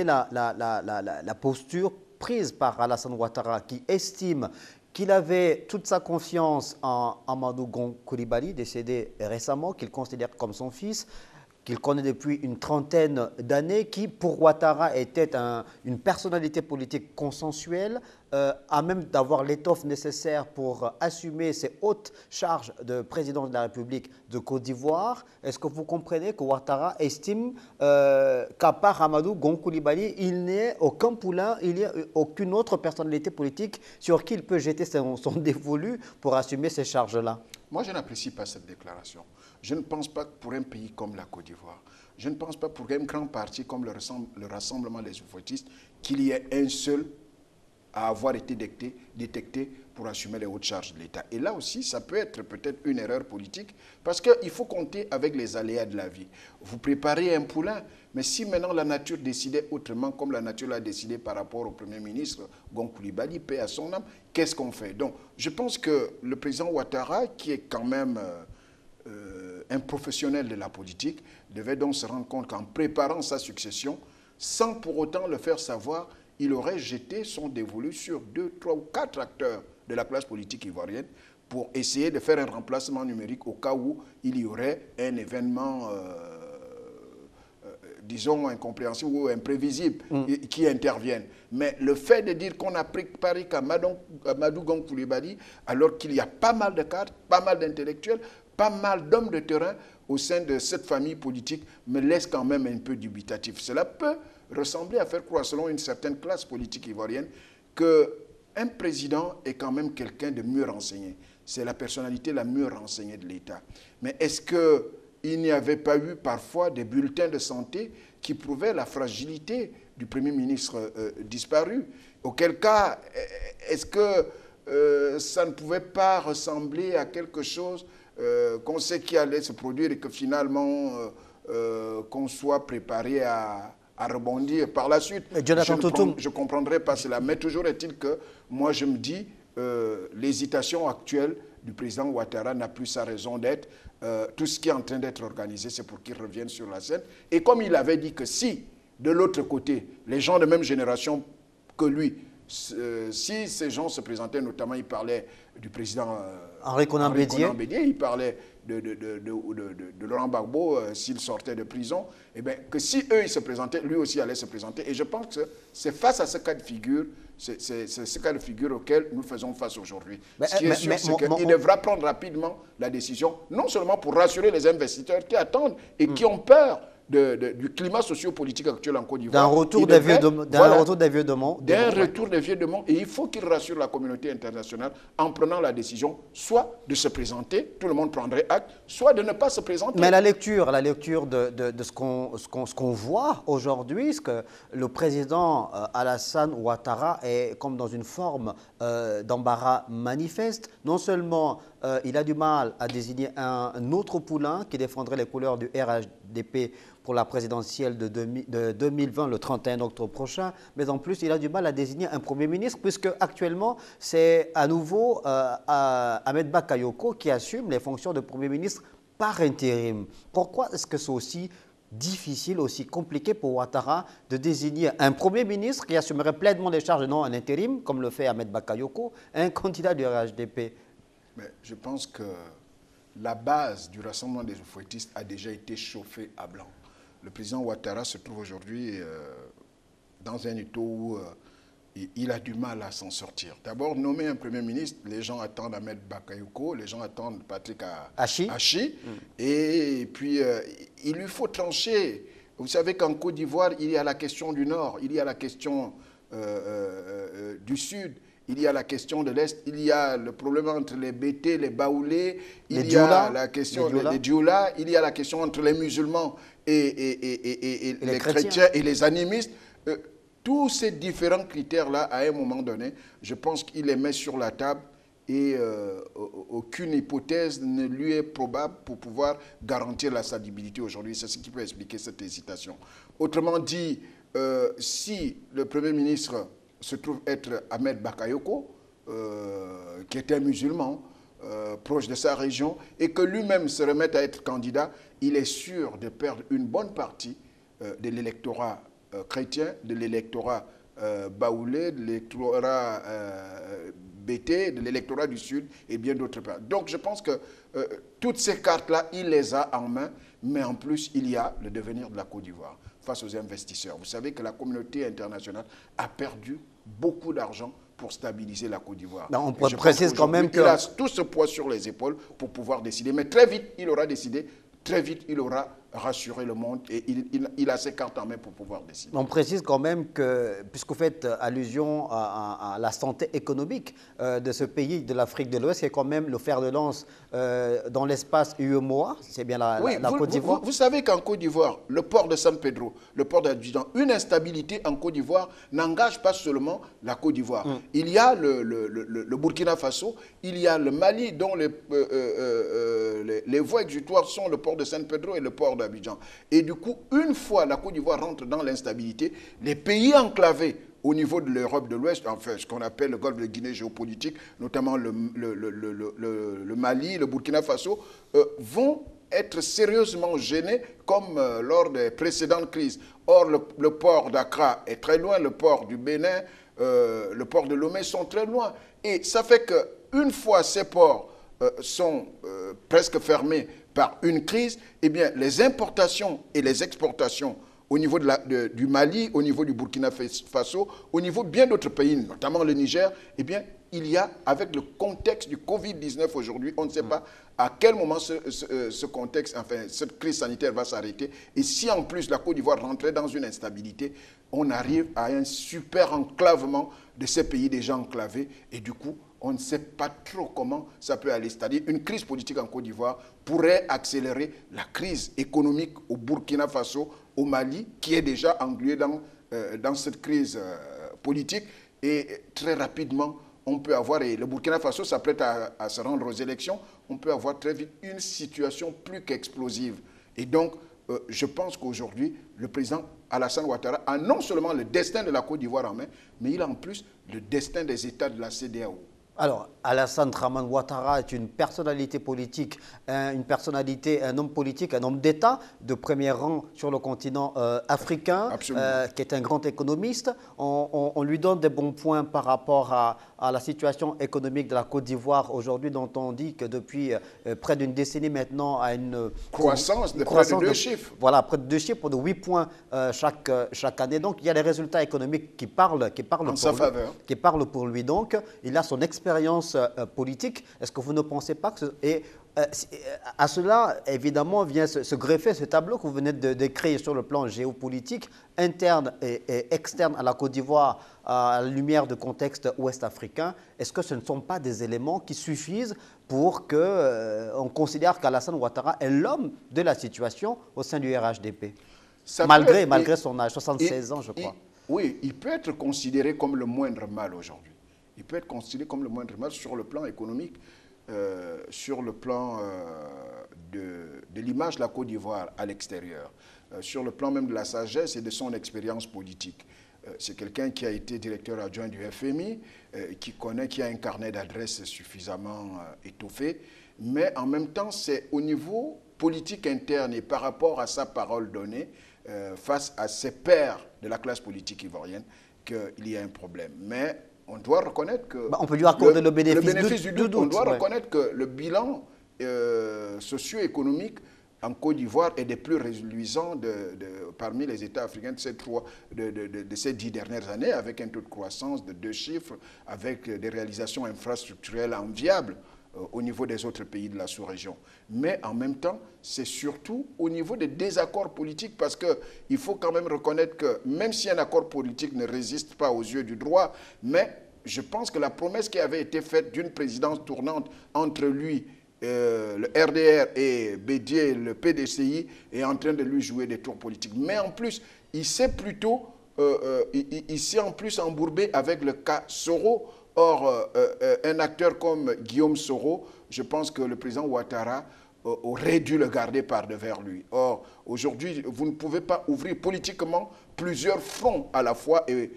la posture prise par Alassane Ouattara, qui estime qu'il avait toute sa confiance en Amadou Gon Coulibaly, décédé récemment, qu'il considère comme son fils, qu'il connaît depuis une trentaine d'années, qui, pour Ouattara, était une personnalité politique consensuelle, à même d'avoir l'étoffe nécessaire pour assumer ses hautes charges de président de la République de Côte d'Ivoire. Est-ce que vous comprenez que Ouattara estime qu'à part Amadou Gon Coulibaly, il n'y a aucun poulain, il n'y a aucune autre personnalité politique sur qui il peut jeter son dévolu pour assumer ces charges-là? Moi, je n'apprécie pas cette déclaration. Je ne pense pas que pour un pays comme la Côte d'Ivoire, je ne pense pas pour un grand parti comme le Rassemblement des oufouettistes, qu'il y ait un seul à avoir été détecté pour assumer les hautes charges de l'État. Et là aussi, ça peut être peut-être une erreur politique, parce qu'il faut compter avec les aléas de la vie. Vous préparez un poulain, mais si maintenant la nature décidait autrement, comme la nature l'a décidé par rapport au Premier ministre Gon Coulibaly, paix à son âme, qu'est-ce qu'on fait? Donc, je pense que le président Ouattara, qui est quand même un professionnel de la politique, devait donc se rendre compte qu'en préparant sa succession, sans pour autant le faire savoir, il aurait jeté son dévolu sur 2, 3 ou 4 acteurs de la classe politique ivoirienne pour essayer de faire un remplacement numérique au cas où il y aurait un événement, disons, incompréhensible ou imprévisible qui intervienne. Mais le fait de dire qu'on a préparé qu'Amadou Gon Coulibaly, alors qu'il y a pas mal de cadres, pas mal d'intellectuels, pas mal d'hommes de terrain au sein de cette famille politique, me laisse quand même un peu dubitatif. Cela peut ressembler à faire croire, selon une certaine classe politique ivoirienne, qu'un président est quand même quelqu'un de mieux renseigné. C'est la personnalité la mieux renseignée de l'État. Mais est-ce qu'il n'y avait pas eu parfois des bulletins de santé qui prouvaient la fragilité du Premier ministre disparu? Auquel cas, est-ce que ça ne pouvait pas ressembler à quelque chose qu'on sait qui allait se produire et que finalement qu'on soit préparé à rebondir par la suite? Je ne comprendrai pas cela. Mais toujours est-il que moi je me dis l'hésitation actuelle du président Ouattara n'a plus sa raison d'être. Tout ce qui est en train d'être organisé, c'est pour qu'il revienne sur la scène. Et comme il avait dit que si, de l'autre côté, les gens de même génération que lui, si ces gens se présentaient, notamment il parlait du président Henri Konan Bédié, il parlait de Laurent Gbagbo s'il sortait de prison, et bien, que si eux ils se présentaient, lui aussi allait se présenter. Et je pense que c'est face à ce cas de figure, c'est ce cas de figure auquel nous faisons face aujourd'hui. Ce qui est sûr, c'est qu'il devra prendre rapidement la décision, non seulement pour rassurer les investisseurs qui attendent et qui ont peur du climat socio-politique actuel en Côte d'Ivoire. D'un retour des vieux démons. D'un retour des vieux démons. Et il faut qu'il rassure la communauté internationale en prenant la décision soit de se présenter, tout le monde prendrait acte, soit de ne pas se présenter. Mais la lecture de ce qu'on voit aujourd'hui, c'est que le président Alassane Ouattara est comme dans une forme d'embarras manifeste. Non seulement il a du mal à désigner un autre poulain qui défendrait les couleurs du RHDP pour la présidentielle de 2020, le 31 octobre prochain, mais en plus, il a du mal à désigner un Premier ministre, puisque actuellement, c'est à nouveau Ahmed Bakayoko qui assume les fonctions de Premier ministre par intérim. Pourquoi est-ce que c'est aussi difficile, aussi compliqué pour Ouattara de désigner un Premier ministre qui assumerait pleinement les charges, non un intérim, comme le fait Ahmed Bakayoko, un candidat du RHDP? Mais je pense que la base du Rassemblement des oufouettistes a déjà été chauffée à blanc. Le président Ouattara se trouve aujourd'hui dans un étau où il a du mal à s'en sortir. D'abord, nommer un Premier ministre, les gens attendent Ahmed Bakayoko, les gens attendent Patrick Hachi. Et puis, il lui faut trancher. Vous savez qu'en Côte d'Ivoire, il y a la question du Nord, il y a la question du Sud, il y a la question de l'Est, il y a le problème entre les Bété, les Baoulés, il y a la question des Dioula, il y a la question entre les musulmans et les chrétiens et les animistes. Tous ces différents critères-là, à un moment donné, je pense qu'il les met sur la table et aucune hypothèse ne lui est probable pour pouvoir garantir la stabilité aujourd'hui. C'est ce qui peut expliquer cette hésitation. Autrement dit, si le Premier ministre se trouve être Ahmed Bakayoko, qui est un musulman, proche de sa région, et que lui-même se remette à être candidat, il est sûr de perdre une bonne partie de l'électorat chrétien, de l'électorat baoulé, de l'électorat Bété, de l'électorat du Sud et bien d'autres pays. Donc je pense que toutes ces cartes-là, il les a en main, mais en plus, il y a le devenir de la Côte d'Ivoire face aux investisseurs. Vous savez que la communauté internationale a perdu beaucoup d'argent pour stabiliser la Côte d'Ivoire. On précise quand même que... Il a tout ce poids sur les épaules pour pouvoir décider. Mais très vite, il aura décidé, très vite, il aura rassuré le monde et il a ses cartes en main pour pouvoir décider. On précise quand même que, puisque vous faites allusion à la santé économique de ce pays de l'Afrique de l'Ouest, qui est quand même le fer de lance dans l'espace UEMOA, c'est bien la Côte d'Ivoire. Vous savez qu'en Côte d'Ivoire, le port de San Pedro, le port d'Abidjan, une instabilité en Côte d'Ivoire n'engage pas seulement la Côte d'Ivoire. Il y a le Burkina Faso, il y a le Mali, dont les voies exutoires sont le port de San Pedro et le port d'Abidjan. Et du coup, une fois la Côte d'Ivoire rentre dans l'instabilité, les pays enclavés au niveau de l'Europe de l'Ouest, enfin ce qu'on appelle le golfe de Guinée géopolitique, notamment le Mali, le Burkina Faso, vont être sérieusement gênés comme lors des précédentes crises. Or, le port d'Accra est très loin, le port du Bénin, le port de Lomé sont très loin. Et ça fait qu'une fois ces ports sont presque fermés par une crise, eh bien, les importations et les exportations au niveau du Mali, au niveau du Burkina Faso, au niveau de bien d'autres pays, notamment le Niger, eh bien, il y a, avec le contexte du Covid-19 aujourd'hui, on ne sait pas à quel moment ce contexte, enfin, cette crise sanitaire va s'arrêter. Et si en plus la Côte d'Ivoire rentrait dans une instabilité, on arrive à un super enclavement de ces pays déjà enclavés. Et du coup, on ne sait pas trop comment ça peut aller. C'est-à-dire une crise politique en Côte d'Ivoire pourrait accélérer la crise économique au Burkina Faso, au Mali, qui est déjà englué dans cette crise politique. Et très rapidement, on peut avoir, et le Burkina Faso s'apprête à se rendre aux élections, on peut avoir très vite une situation plus qu'explosive. Et donc, je pense qu'aujourd'hui, le président Alassane Ouattara a non seulement le destin de la Côte d'Ivoire en main, mais il a en plus le destin des États de la CEDEAO. Alors, Alassane Dramane Ouattara est une personnalité politique, un homme politique, un homme d'État de premier rang sur le continent africain, qui est un grand économiste. On lui donne des bons points par rapport à la situation économique de la Côte d'Ivoire aujourd'hui, dont on dit que depuis près d'une décennie maintenant, a une croissance de près de 2 chiffres. Voilà, près de 2 chiffres, de 8 points chaque année. Donc, il y a les résultats économiques qui parlent en sa faveur. Qui parlent pour lui. Donc, il a son expérience politique. Est-ce que vous ne pensez pas que... à cela, évidemment, vient se greffer ce tableau que vous venez de décrire sur le plan géopolitique, interne et externe à la Côte d'Ivoire, à la lumière de contexte ouest-africain. Est-ce que ce ne sont pas des éléments qui suffisent pour qu'on considère qu'Alassane Ouattara est l'homme de la situation au sein du RHDP, malgré son âge, 76 ans, je crois. Oui, il peut être considéré comme le moindre mal aujourd'hui. Il peut être considéré comme le moindre mal sur le plan économique, sur le plan de l'image de la Côte d'Ivoire à l'extérieur, sur le plan même de la sagesse et de son expérience politique. C'est quelqu'un qui a été directeur adjoint du FMI, qui a un carnet d'adresses suffisamment étoffé, mais en même temps, c'est au niveau politique interne et par rapport à sa parole donnée face à ses pairs de la classe politique ivoirienne qu'il y a un problème. Mais on doit reconnaître que... on peut lui accorder le bénéfice du doute. On doit reconnaître que le bilan socio-économique en Côte d'Ivoire est des plus reluisants parmi les États africains de ces 10 dernières années, avec un taux de croissance de 2 chiffres, avec des réalisations infrastructurelles enviables au niveau des autres pays de la sous-région. Mais en même temps, c'est surtout au niveau des désaccords politiques, parce qu'il faut quand même reconnaître que même si un accord politique ne résiste pas aux yeux du droit, mais je pense que la promesse qui avait été faite d'une présidence tournante entre lui, le RDR et Bédié, le PDCI, est en train de lui jouer des tours politiques. Mais en plus, il s'est plutôt, il s'est en plus embourbé avec le cas Soro. Or, un acteur comme Guillaume Soro, je pense que le président Ouattara aurait dû le garder par devers lui. Or, aujourd'hui, vous ne pouvez pas ouvrir politiquement plusieurs fronts à la fois et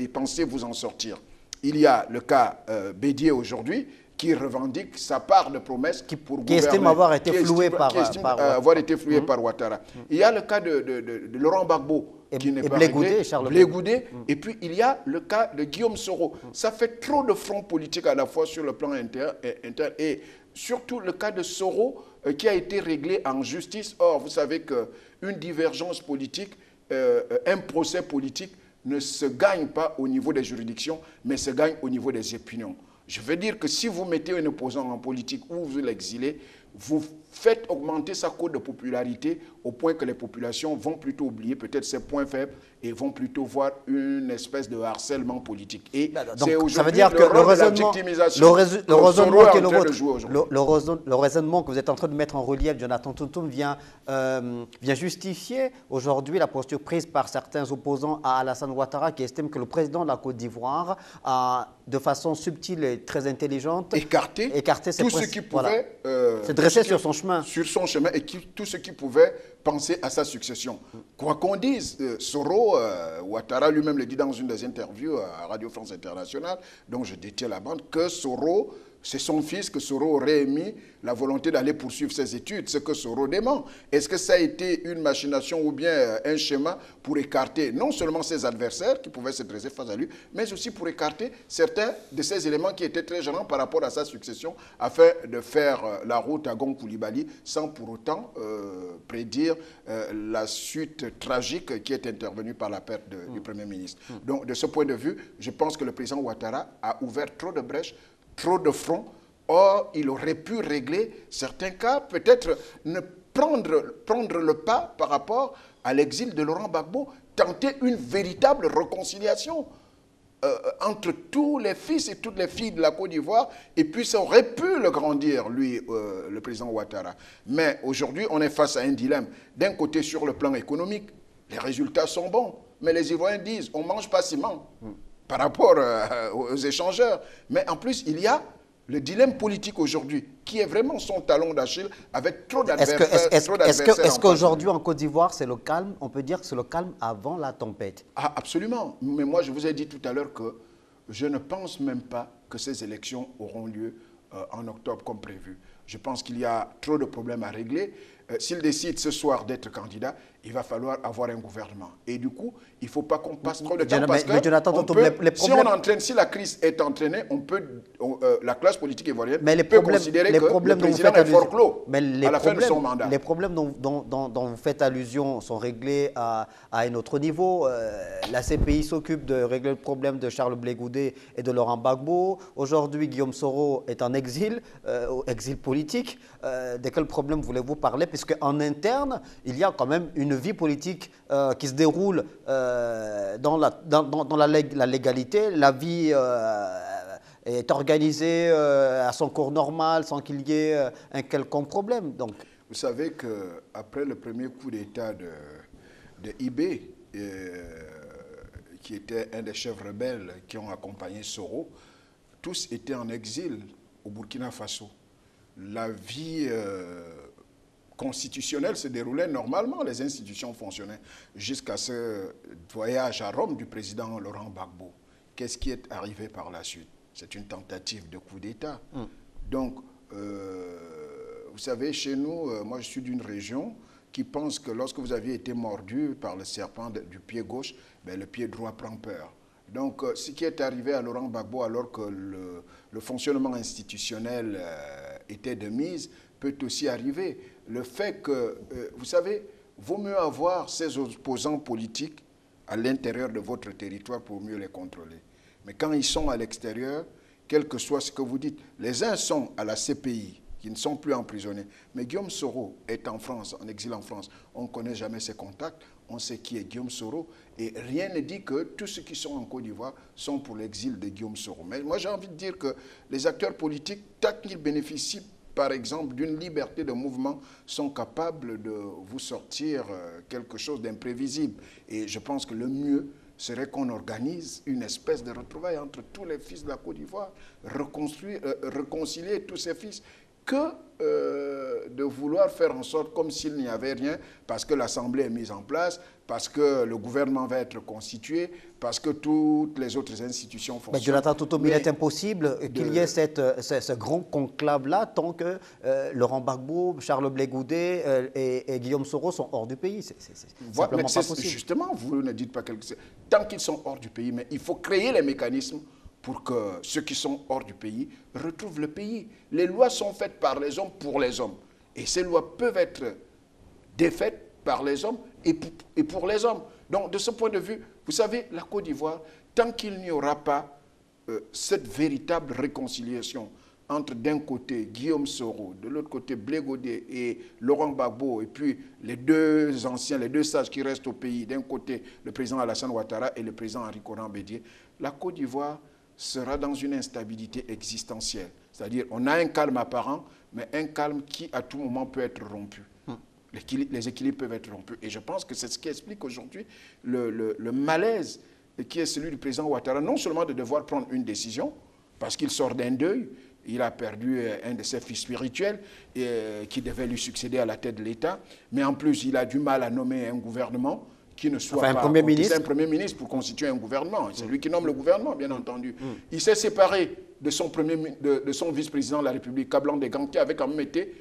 penser vous en sortir. Il y a le cas Bédié aujourd'hui, qui revendique sa part de promesse qui estime avoir été floué par Ouattara. Il y a le cas de Laurent Gbagbo, qui n'est pas réglé, Blé Goudé, et puis il y a le cas de Guillaume Soro. Ça fait trop de fronts politiques à la fois sur le plan interne et surtout le cas de Soro qui a été réglé en justice. Or, vous savez qu'une divergence politique, un procès politique ne se gagne pas au niveau des juridictions, mais se gagne au niveau des opinions. Je veux dire que si vous mettez un opposant en politique ou vous l'exilez, vous faites augmenter sa cote de popularité au point que les populations vont plutôt oublier peut-être ses points faibles et vont plutôt voir une espèce de harcèlement politique. Et donc, ça veut dire que le raisonnement que vous êtes en train de mettre en relief, Jonathan Tuntum, vient justifier aujourd'hui la posture prise par certains opposants à Alassane Ouattara, qui estiment que le président de la Côte d'Ivoire a, de façon subtile et très intelligente, écarté tout ce qui pouvait se dresser sur son chemin. Sur son chemin et tout ce qui pouvait penser à sa succession. Quoi qu'on dise, Soro, Ouattara lui-même le dit dans une des interviews à Radio France Internationale, dont je détiens la bande, que Soro, c'est son fils, que Soro aurait émis la volonté d'aller poursuivre ses études, ce que Soro dément. Est-ce que ça a été une machination ou bien un schéma pour écarter non seulement ses adversaires qui pouvaient se dresser face à lui, mais aussi pour écarter certains de ces éléments qui étaient très gênants par rapport à sa succession, afin de faire la route à Gon Coulibaly sans pour autant prédire la suite tragique qui est intervenue par la perte du Premier ministre. Donc, de ce point de vue, je pense que le président Ouattara a ouvert trop de brèches, trop de fronts. Or, il aurait pu régler certains cas, peut-être ne prendre le pas par rapport à l'exil de Laurent Gbagbo, tenter une véritable réconciliation entre tous les fils et toutes les filles de la Côte d'Ivoire, et puis ça aurait pu le grandir, lui, le président Ouattara. Mais aujourd'hui, on est face à un dilemme. D'un côté, sur le plan économique, les résultats sont bons, mais les Ivoiriens disent, on ne mange pas ciment par rapport aux échangeurs. Mais en plus, il y a le dilemme politique aujourd'hui, qui est vraiment son talon d'Achille, avec trop d'adversaires. Est-ce qu'aujourd'hui, en Côte d'Ivoire, c'est le calme? On peut dire que c'est le calme avant la tempête. Ah, absolument. Mais moi, je vous ai dit tout à l'heure que je ne pense même pas que ces élections auront lieu en octobre comme prévu. Je pense qu'il y a trop de problèmes à régler. S'il décide ce soir d'être candidat, il va falloir avoir un gouvernement. Et du coup, il ne faut pas qu'on passe trop de temps parce que si la crise est entraînée, la classe politique ivoirienne peut considérer que le président est forclos à la fin de son mandat. Les problèmes dont vous faites allusion sont réglés à un autre niveau. La CPI s'occupe de régler le problème de Charles Blé Goudé et de Laurent Gbagbo. Aujourd'hui, Guillaume Soro est en exil, exil politique. De quel problème voulez-vous parler? Puisque en interne, il y a quand même une vie politique qui se déroule dans la légalité. La vie est organisée à son cours normal sans qu'il y ait un quelconque problème. Donc. Vous savez qu'après le premier coup d'État de IB, qui était un des chefs rebelles qui ont accompagné Soro, tous étaient en exil au Burkina Faso. La vie constitutionnelle se déroulait normalement, les institutions fonctionnaient jusqu'à ce voyage à Rome du président Laurent Gbagbo. Qu'est-ce qui est arrivé par la suite? C'est une tentative de coup d'État. Donc, vous savez, chez nous, moi je suis d'une région qui pense que lorsque vous aviez été mordu par le serpent du pied gauche, ben, le pied droit prend peur. Donc, ce qui est arrivé à Laurent Gbagbo alors que le fonctionnement institutionnel était de mise, peut aussi arriver. Le fait que, vous savez, vaut mieux avoir ces opposants politiques à l'intérieur de votre territoire pour mieux les contrôler. Mais quand ils sont à l'extérieur, quel que soit ce que vous dites, les uns sont à la CPI, qui ne sont plus emprisonnés. Mais Guillaume Soro est en France, en exil en France. On ne connaît jamais ses contacts, on sait qui est Guillaume Soro. Et rien ne dit que tous ceux qui sont en Côte d'Ivoire sont pour l'exil de Guillaume Soro. Mais moi, j'ai envie de dire que les acteurs politiques, tant qu'ils bénéficient, par exemple, d'une liberté de mouvement, sont capables de vous sortir quelque chose d'imprévisible. Et je pense que le mieux serait qu'on organise une espèce de retrouvaille entre tous les fils de la Côte d'Ivoire, réconcilier tous ces fils, que de vouloir faire en sorte comme s'il n'y avait rien, parce que l'Assemblée est mise en place, parce que le gouvernement va être constitué, parce que toutes les autres institutions fonctionnent. Mais Jonathan Toutoum, il est impossible qu'il y ait ce grand conclave-là tant que Laurent Gbagbo, Charles Blé Goudé et Guillaume Soro sont hors du pays. C'est simplement pas possible. Justement, vous ne dites pas quelque chose. Tant qu'ils sont hors du pays, mais il faut créer les mécanismes pour que ceux qui sont hors du pays retrouvent le pays. Les lois sont faites par les hommes pour les hommes. Et ces lois peuvent être défaites par les hommes et pour les hommes. Donc, de ce point de vue, vous savez, la Côte d'Ivoire, tant qu'il n'y aura pas cette véritable réconciliation entre d'un côté Guillaume Soro, de l'autre côté Blé Goudé et Laurent Gbagbo, et puis les deux anciens, les deux sages qui restent au pays, d'un côté le président Alassane Ouattara et le président Henri Konan Bédié, la Côte d'Ivoire sera dans une instabilité existentielle. C'est-à-dire, on a un calme apparent, mais un calme qui, à tout moment, peut être rompu. Les équilibres peuvent être rompus. Et je pense que c'est ce qui explique aujourd'hui le malaise qui est celui du président Ouattara, non seulement de devoir prendre une décision, parce qu'il sort d'un deuil, il a perdu un de ses fils spirituels qui devait lui succéder à la tête de l'État, mais en plus, il a du mal à nommer un gouvernement qui ne soit pas un premier ministre. Un premier ministre pour constituer un gouvernement. C'est lui qui nomme le gouvernement, bien entendu. Il s'est séparé de son vice-président de la République, Kablan Degan, qui avait quand même été...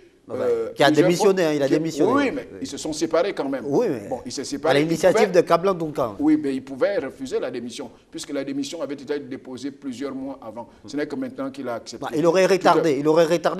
qui a démissionné, hein, il a démissionné. Oui, mais ils se sont séparés quand même. Oui, mais bon, il s'est séparé. À l'initiative de Kablan Duncan. Oui, mais il pouvait refuser la démission, puisque la démission avait été déposée plusieurs mois avant. Ce n'est que maintenant qu'il a accepté. Il aurait retardé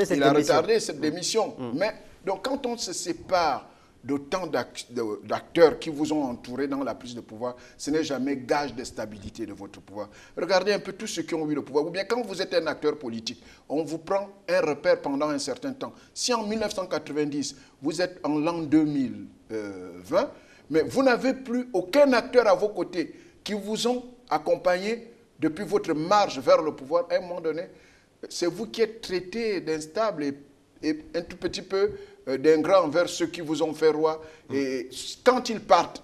cette démission. Il a retardé cette démission. Mais, donc, quand on se sépare d'autant d'acteurs qui vous ont entouré dans la prise de pouvoir, ce n'est jamais gage de stabilité de votre pouvoir. Regardez un peu tous ceux qui ont eu le pouvoir. Ou bien quand vous êtes un acteur politique, on vous prend un repère pendant un certain temps. Si en 1990, vous êtes en l'an 2020, mais vous n'avez plus aucun acteur à vos côtés qui vous ont accompagné depuis votre marche vers le pouvoir, à un moment donné, c'est vous qui êtes traité d'instable et un tout petit peu d'ingrat envers ceux qui vous ont fait roi. Et quand ils partent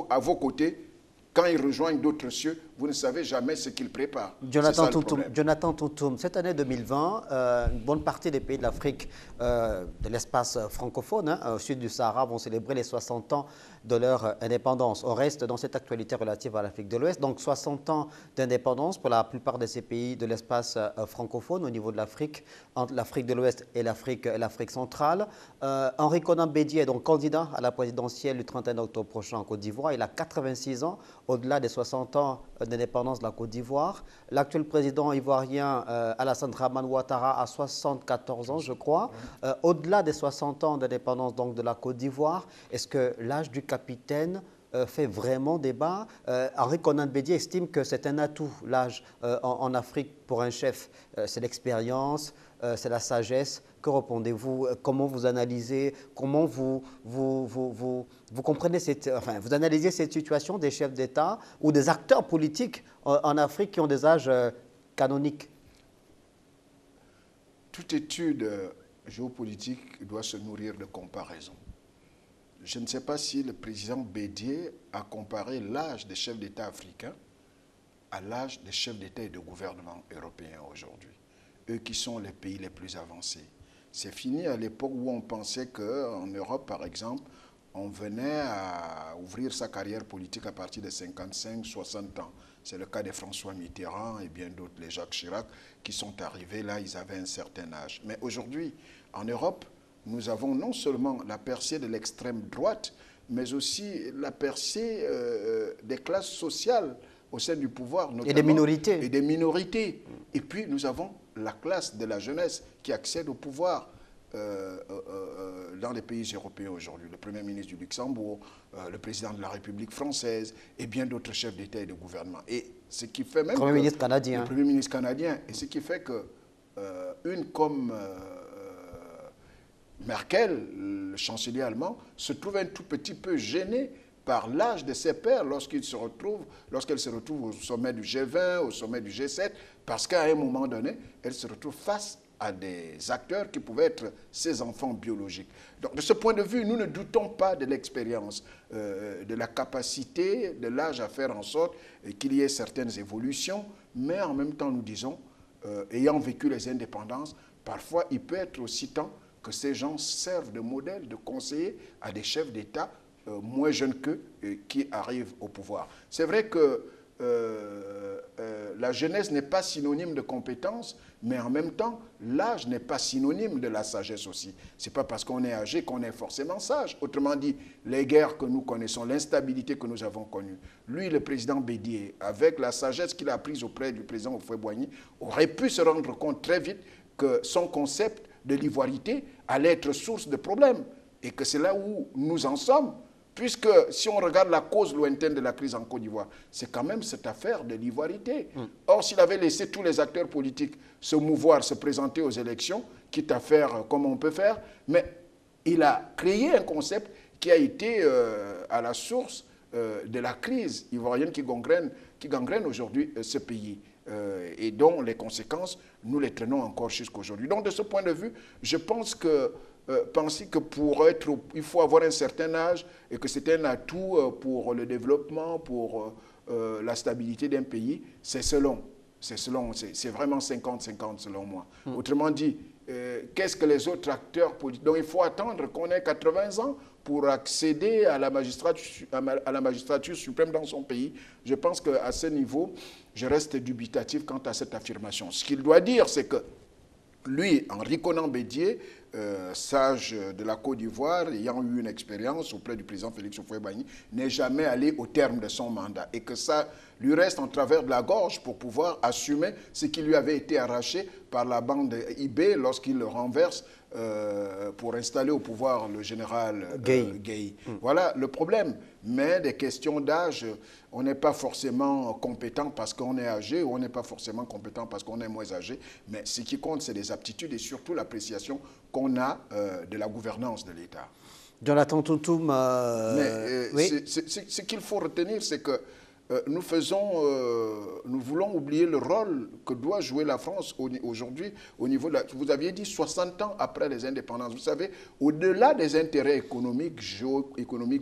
à vos côtés, quand ils rejoignent d'autres cieux, vous ne savez jamais ce qu'ils préparent. Jonathan Toutoum, cette année 2020, une bonne partie des pays de l'Afrique, de l'espace francophone, hein, au sud du Sahara, vont célébrer les 60 ans de leur indépendance. On reste dans cette actualité relative à l'Afrique de l'Ouest. Donc 60 ans d'indépendance pour la plupart de ces pays de l'espace francophone au niveau de l'Afrique, entre l'Afrique de l'Ouest et l'Afrique centrale. Henri Konan Bédié est donc candidat à la présidentielle du 31 octobre prochain en Côte d'Ivoire. Il a 86 ans, au-delà des 60 ans d'indépendance de la Côte d'Ivoire. L'actuel président ivoirien Alassane Dramane Ouattara a 74 ans, je crois. Au-delà des 60 ans d'indépendance donc de la Côte d'Ivoire, est-ce que l'âge du capitaine fait vraiment débat? Henri Konan Bédié estime que c'est un atout, l'âge en Afrique pour un chef. C'est l'expérience, c'est la sagesse. Que répondez-vous? Comment vous analysez? Comment vous comprenez vous analysez cette situation des chefs d'État ou des acteurs politiques en Afrique qui ont des âges canoniques? Toute étude géopolitique doit se nourrir de comparaisons. Je ne sais pas si le président Bédié a comparé l'âge des chefs d'État africains à l'âge des chefs d'État et de gouvernement européens aujourd'hui. Eux qui sont les pays les plus avancés. C'est fini à l'époque où on pensait qu'en Europe, par exemple, on venait à ouvrir sa carrière politique à partir de 55-60 ans. C'est le cas de François Mitterrand et bien d'autres, les Jacques Chirac, qui sont arrivés là, ils avaient un certain âge. Mais aujourd'hui, en Europe, nous avons non seulement la percée de l'extrême droite, mais aussi la percée des classes sociales au sein du pouvoir. Et des minorités. Et des minorités. Et puis, nous avons la classe de la jeunesse qui accède au pouvoir. dans les pays européens aujourd'hui, le Premier ministre du Luxembourg, le président de la République française et bien d'autres chefs d'État et de gouvernement. Et ce qui fait même Premier ministre canadien. Le Premier ministre canadien. Et ce qui fait que une comme Merkel, le chancelier allemand, se trouve un tout petit peu gênée par l'âge de ses pairs lorsqu'elle se retrouve au sommet du G20, au sommet du G7, parce qu'à un moment donné, elle se retrouve face à des acteurs qui pouvaient être ses enfants biologiques. Donc, de ce point de vue, nous ne doutons pas de l'expérience, de la capacité de l'âge à faire en sorte qu'il y ait certaines évolutions, mais en même temps, nous disons, ayant vécu les indépendances, parfois, il peut être aussi temps que ces gens servent de modèle, de conseiller à des chefs d'État moins jeunes qu'eux qui arrivent au pouvoir. C'est vrai que la jeunesse n'est pas synonyme de compétence, mais en même temps, l'âge n'est pas synonyme de la sagesse aussi. Ce n'est pas parce qu'on est âgé qu'on est forcément sage. Autrement dit, les guerres que nous connaissons, l'instabilité que nous avons connue, lui, le président Bédié, avec la sagesse qu'il a prise auprès du président Houphouët-Boigny, aurait pu se rendre compte très vite que son concept de l'ivoirité allait être source de problèmes. Et que c'est là où nous en sommes. Puisque si on regarde la cause lointaine de la crise en Côte d'Ivoire, c'est quand même cette affaire de l'ivoirité. Or, s'il avait laissé tous les acteurs politiques se mouvoir, se présenter aux élections, quitte à faire comme on peut faire, mais il a créé un concept qui a été à la source de la crise ivoirienne qui gangrène aujourd'hui ce pays. Et dont les conséquences, nous les traînons encore jusqu'aujourd'hui. Donc, de ce point de vue, je pense que penser que il faut avoir un certain âge et que c'est un atout pour le développement, pour la stabilité d'un pays, c'est vraiment 50-50 selon moi. Autrement dit, qu'est-ce que les autres acteurs politiques... Donc il faut attendre qu'on ait 80 ans pour accéder à la magistrature suprême dans son pays. Je pense qu'à ce niveau, je reste dubitatif quant à cette affirmation. Ce qu'il doit dire, c'est que lui, Henri Konan Bédié, sage de la Côte d'Ivoire, ayant eu une expérience auprès du président Félix Houphouët-Boigny, n'est jamais allé au terme de son mandat. Et que ça lui reste en travers de la gorge pour pouvoir assumer ce qui lui avait été arraché par la bande IB lorsqu'il le renverse pour installer au pouvoir le général Gueye. Voilà le problème. Mais des questions d'âge, on n'est pas forcément compétent parce qu'on est âgé ou on n'est pas forcément compétent parce qu'on est moins âgé. Mais ce qui compte, c'est les aptitudes et surtout l'appréciation qu'on a de la gouvernance de l'État. Jonathan Toutoum, oui. Ce qu'il faut retenir, c'est que nous voulons oublier le rôle que doit jouer la France aujourd'hui au niveau de vous aviez dit 60 ans après les indépendances. Vous savez, au-delà des intérêts économiques,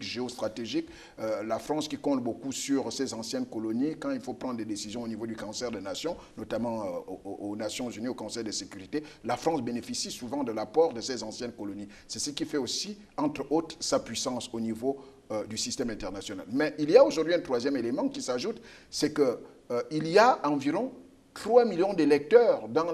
géostratégiques, la France qui compte beaucoup sur ses anciennes colonies, quand il faut prendre des décisions au niveau du Concert des Nations, notamment aux Nations Unies, au Conseil de sécurité, la France bénéficie souvent de l'apport de ses anciennes colonies. C'est ce qui fait aussi, entre autres, sa puissance au niveau du système international. Mais il y a aujourd'hui un troisième élément qui s'ajoute, c'est qu'il y a environ 3 millions d'électeurs dans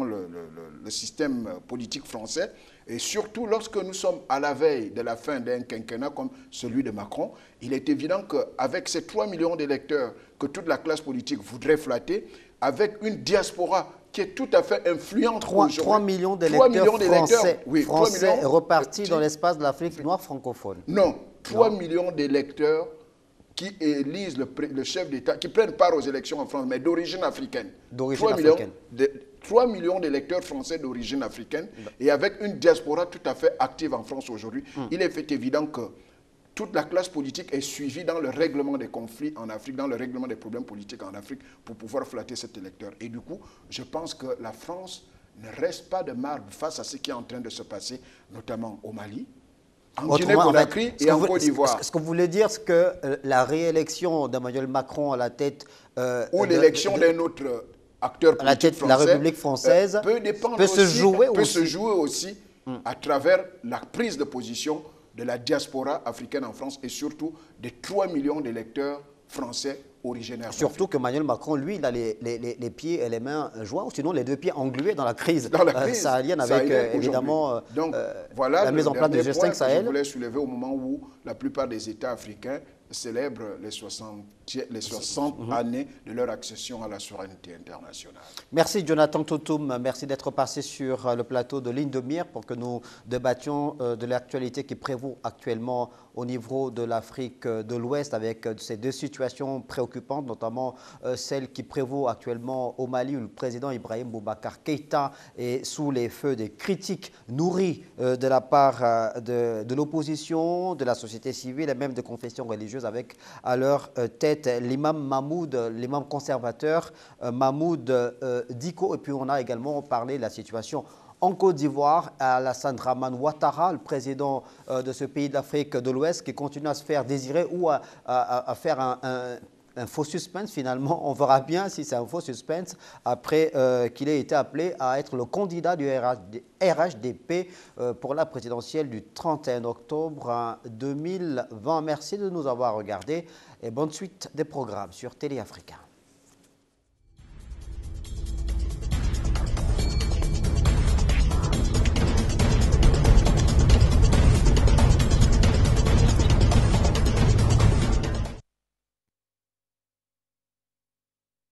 le système politique français, et surtout lorsque nous sommes à la veille de la fin d'un quinquennat comme celui de Macron, il est évident qu'avec ces 3 millions d'électeurs que toute la classe politique voudrait flatter, avec une diaspora qui est tout à fait influente aujourd'hui. 3 millions d'électeurs français repartis dans l'espace de l'Afrique noire francophone. Non, 3 millions d'électeurs qui élisent le chef d'État, qui prennent part aux élections en France, mais d'origine africaine. 3 millions d'électeurs français d'origine africaine, et avec une diaspora tout à fait active en France aujourd'hui. Il est fait évident que toute la classe politique est suivie dans le règlement des conflits en Afrique, dans le règlement des problèmes politiques en Afrique, pour pouvoir flatter cet électeur. Et du coup, je pense que la France ne reste pas de marbre face à ce qui est en train de se passer, notamment au Mali, en Guinée-Conakry et en Côte d'Ivoire. Ce que vous voulez dire, c'est que la réélection d'Emmanuel Macron à la tête... ou l'élection d'un autre acteur politique à la tête de la République française peut se jouer aussi à travers la prise de position de la diaspora africaine en France et surtout des 3 millions d'électeurs français originaires. Surtout que Emmanuel Macron, lui, il a les pieds et les mains joints, ou sinon les deux pieds englués dans la crise, sahélienne avec évidemment donc, voilà la mise en place du G5 Sahel. Je voulais soulever au moment où la plupart des États africains célèbrent les 60 années de leur accession à la souveraineté internationale. Merci Jonathan Toutoum, merci d'être passé sur le plateau de Ligne de Mire pour que nous débattions de l'actualité qui prévaut actuellement au niveau de l'Afrique de l'Ouest avec ces deux situations préoccupantes, notamment celle qui prévaut actuellement au Mali où le président Ibrahim Boubacar Keïta est sous les feux des critiques nourries de la part de l'opposition, de la société civile et même de confessions religieuses avec à leur tête l'imam Mahmoud, l'imam conservateur Mahmoud Dicko. Et puis on a également parlé de la situation en Côte d'Ivoire, Alassane Dramane Ouattara, le président de ce pays de l'Afrique de l'Ouest, qui continue à se faire désirer ou à faire un faux suspense finalement. On verra bien si c'est un faux suspense après qu'il ait été appelé à être le candidat du RHDP pour la présidentielle du 31 octobre 2020. Merci de nous avoir regardés et bonne suite des programmes sur Télé Africa.